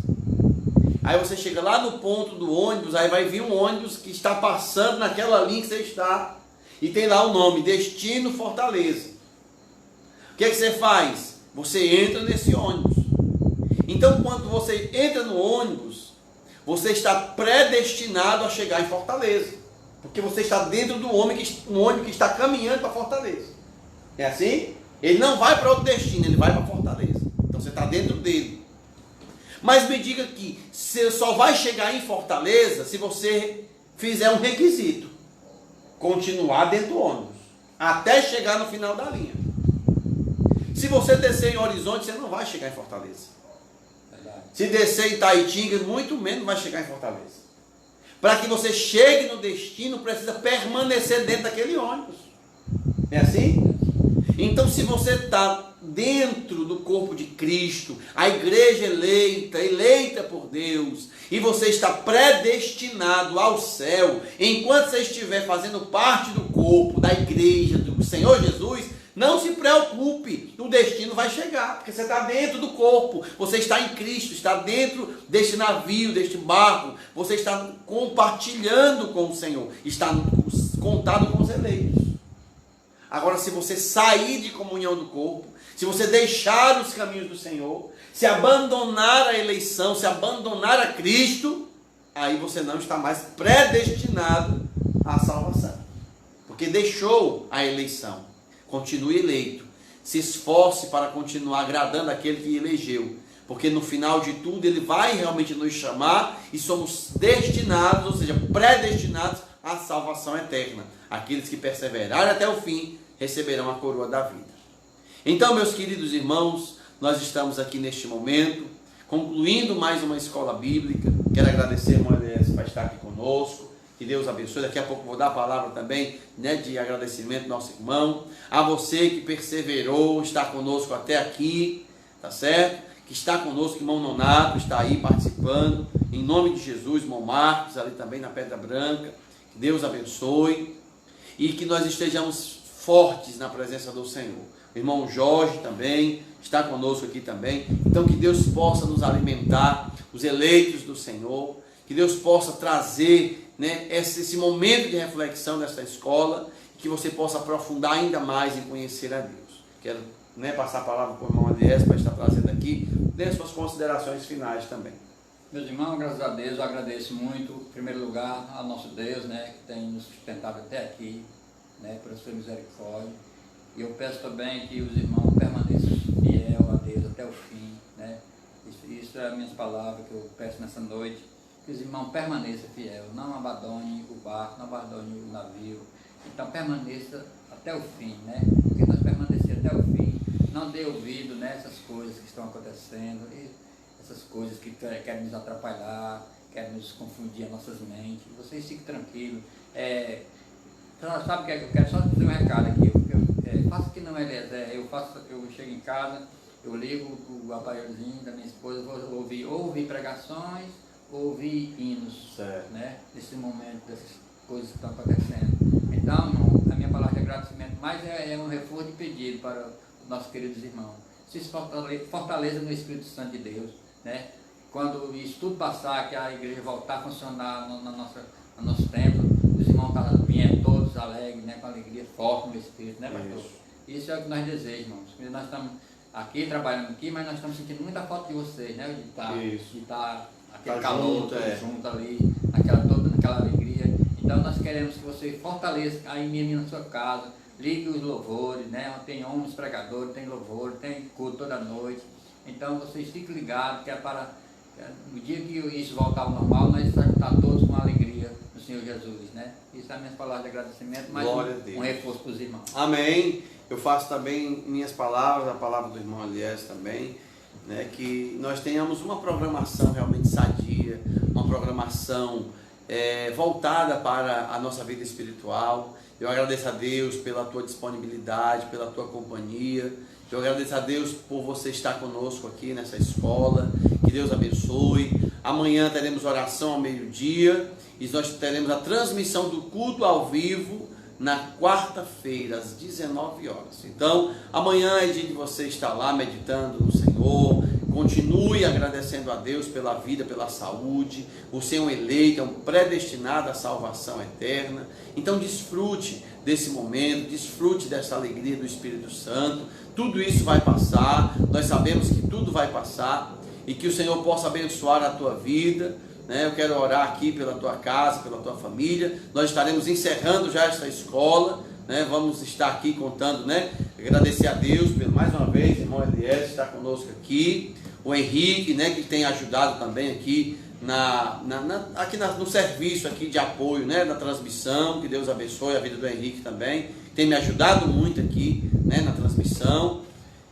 Aí você chega lá no ponto do ônibus, aí vai vir um ônibus que está passando naquela linha que você está, e tem lá o nome, Destino Fortaleza. O que é que você faz? Você entra nesse ônibus. Então, quando você entra no ônibus, você está predestinado a chegar em Fortaleza, porque você está dentro do ônibus que está caminhando para Fortaleza. É assim? Ele não vai para outro destino, ele vai para Fortaleza. Então você está dentro dele. Mas me diga que você só vai chegar em Fortaleza se você fizer um requisito: continuar dentro do ônibus até chegar no final da linha. Se você descer em Horizonte, você não vai chegar em Fortaleza. Se descer em Taitinga, muito menos vai chegar em Fortaleza. Para que você chegue no destino, precisa permanecer dentro daquele ônibus. É assim? Então, se você está dentro do corpo de Cristo, a igreja eleita por Deus, e você está predestinado ao céu, enquanto você estiver fazendo parte do corpo, da igreja do Senhor Jesus, não se preocupe, o destino vai chegar, porque você está dentro do corpo, você está em Cristo, está dentro deste navio, deste barco, você está compartilhando com o Senhor, está contado com os eleitos. Agora, se você sair de comunhão do corpo, se você deixar os caminhos do Senhor, se abandonar a eleição, se abandonar a Cristo, aí você não está mais predestinado à salvação, porque deixou a eleição. Continue eleito, se esforce para continuar agradando aquele que elegeu, porque no final de tudo ele vai realmente nos chamar e somos destinados, ou seja, predestinados à salvação eterna. Aqueles que perseverarem até o fim receberão a coroa da vida. Então, meus queridos irmãos, nós estamos aqui neste momento, concluindo mais uma escola bíblica. Quero agradecer, irmão Elias, por estar aqui conosco. Que Deus abençoe. Daqui a pouco vou dar a palavra também, de agradecimento ao nosso irmão. A você que perseverou, está conosco até aqui, tá certo? Que está conosco, irmão Nonato, está aí participando. Em nome de Jesus, irmão Marcos, ali também na Pedra Branca. Que Deus abençoe. E que nós estejamos fortes na presença do Senhor. O irmão Jorge também está conosco aqui também. Então que Deus possa nos alimentar, os eleitos do Senhor. Que Deus possa trazer esse momento de reflexão dessa escola, que você possa aprofundar ainda mais em conhecer a Deus. Quero passar a palavra para o irmão Elias para estar trazendo aqui, dê suas considerações finais também. Meus irmãos, graças a Deus, eu agradeço muito, em primeiro lugar, ao nosso Deus, que tem nos sustentado até aqui, por sua misericórdia. E eu peço também que os irmãos permaneçam fiel a Deus até o fim. Isso é as minhas palavras que eu peço nessa noite. Que os irmãos permaneçam fiel, não abandone o barco, não abandone o navio. Então permaneça até o fim, Porque nós permanecer até o fim, não dê ouvido nessas coisas que estão acontecendo, essas coisas que querem nos atrapalhar, querem nos confundir as nossas mentes. Vocês fiquem tranquilos. Sabe o que eu quero só dizer um recado aqui? Faço que não, Eliezer. Eu chego em casa, eu ligo o aparelhozinho da minha esposa, vou ouvir pregações, ouvir hinos, nesse momento, dessas coisas que estão acontecendo. Então, irmão, a minha palavra de agradecimento mais é um reforço de pedido para os nossos queridos irmãos. Se fortaleça no Espírito Santo de Deus, Quando isso tudo passar, que a igreja voltar a funcionar no nosso templo, os irmãos vinham todos alegres, com alegria forte no Espírito, pastor? Isso é o que nós desejamos, irmãos. Nós estamos aqui, trabalhando aqui, mas nós estamos sentindo muita falta de vocês, de estar aquele calor junto ali, naquela alegria. Então nós queremos que você fortaleça aí mesmo na sua casa, ligue os louvores, Tem homens pregadores, tem louvor, tem culto toda noite. Então vocês fiquem ligados, que é para no dia que isso voltar ao normal, nós vamos estar todos com alegria no Senhor Jesus, Isso é a minha palavra de agradecimento, mas um reforço para os irmãos. Amém. Eu faço também minhas palavras, a palavra do irmão Elias também, que nós tenhamos uma programação realmente sadia, uma programação voltada para a nossa vida espiritual. Eu agradeço a Deus pela tua disponibilidade, pela tua companhia. Eu agradeço a Deus por você estar conosco aqui nessa escola. Que Deus abençoe. Amanhã teremos oração ao meio-dia e nós teremos a transmissão do culto ao vivo na quarta-feira, às 19 horas. Então, amanhã é dia de você estar lá meditando no Senhor. Continue agradecendo a Deus pela vida, pela saúde. Você é um eleito, é um predestinado à salvação eterna. Então, desfrute desse momento, desfrute dessa alegria do Espírito Santo. Tudo isso vai passar, nós sabemos que tudo vai passar e que o Senhor possa abençoar a tua vida. Eu quero orar aqui pela tua casa, pela tua família. Nós estaremos encerrando já esta escola, Vamos estar aqui contando, Agradecer a Deus mais uma vez, irmão Elias está conosco aqui, o Henrique, que tem ajudado também aqui no serviço aqui de apoio, na transmissão. Que Deus abençoe a vida do Henrique também, tem me ajudado muito aqui, na transmissão.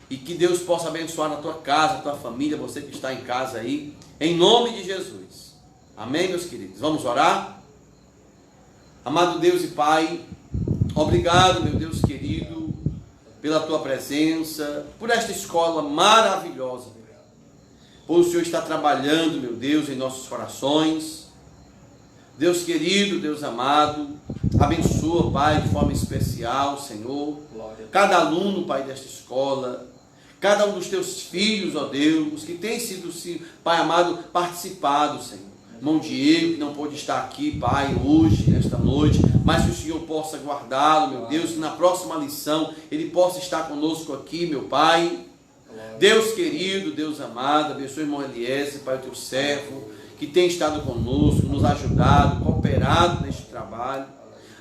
E que Deus possa abençoar na tua casa, a tua família, você que está em casa aí, em nome de Jesus. Amém, meus queridos? Vamos orar? Amado Deus e Pai, obrigado, meu Deus querido, pela tua presença, por esta escola maravilhosa. Por o Senhor está trabalhando, meu Deus, em nossos corações. Deus querido, Deus amado, abençoa, Pai, de forma especial, Senhor, cada aluno, Pai, desta escola, cada um dos teus filhos, ó Deus, que tem sido, Pai amado, participado, Senhor. Irmão Diego, que não pôde estar aqui, Pai, hoje, nesta noite, mas que o Senhor possa guardá-lo, meu Deus, que na próxima lição ele possa estar conosco aqui, meu Pai. Deus querido, Deus amado, abençoe o irmão Eliezer, Pai, o teu servo, que tem estado conosco, nos ajudado, cooperado neste trabalho.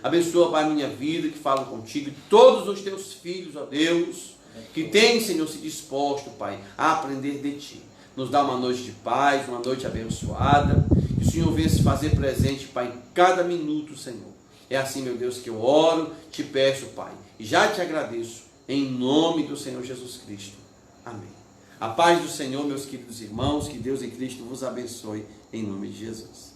Abençoa, Pai, a minha vida, que falo contigo, e todos os teus filhos, ó Deus, que têm, Senhor, se disposto, Pai, a aprender de Ti. Nos dá uma noite de paz, uma noite abençoada, que o Senhor venha se fazer presente, Pai, em cada minuto, Senhor. É assim, meu Deus, que eu oro, te peço, Pai, e já te agradeço, em nome do Senhor Jesus Cristo. Amém. A paz do Senhor, meus queridos irmãos, que Deus em Cristo vos abençoe, em nome de Jesus.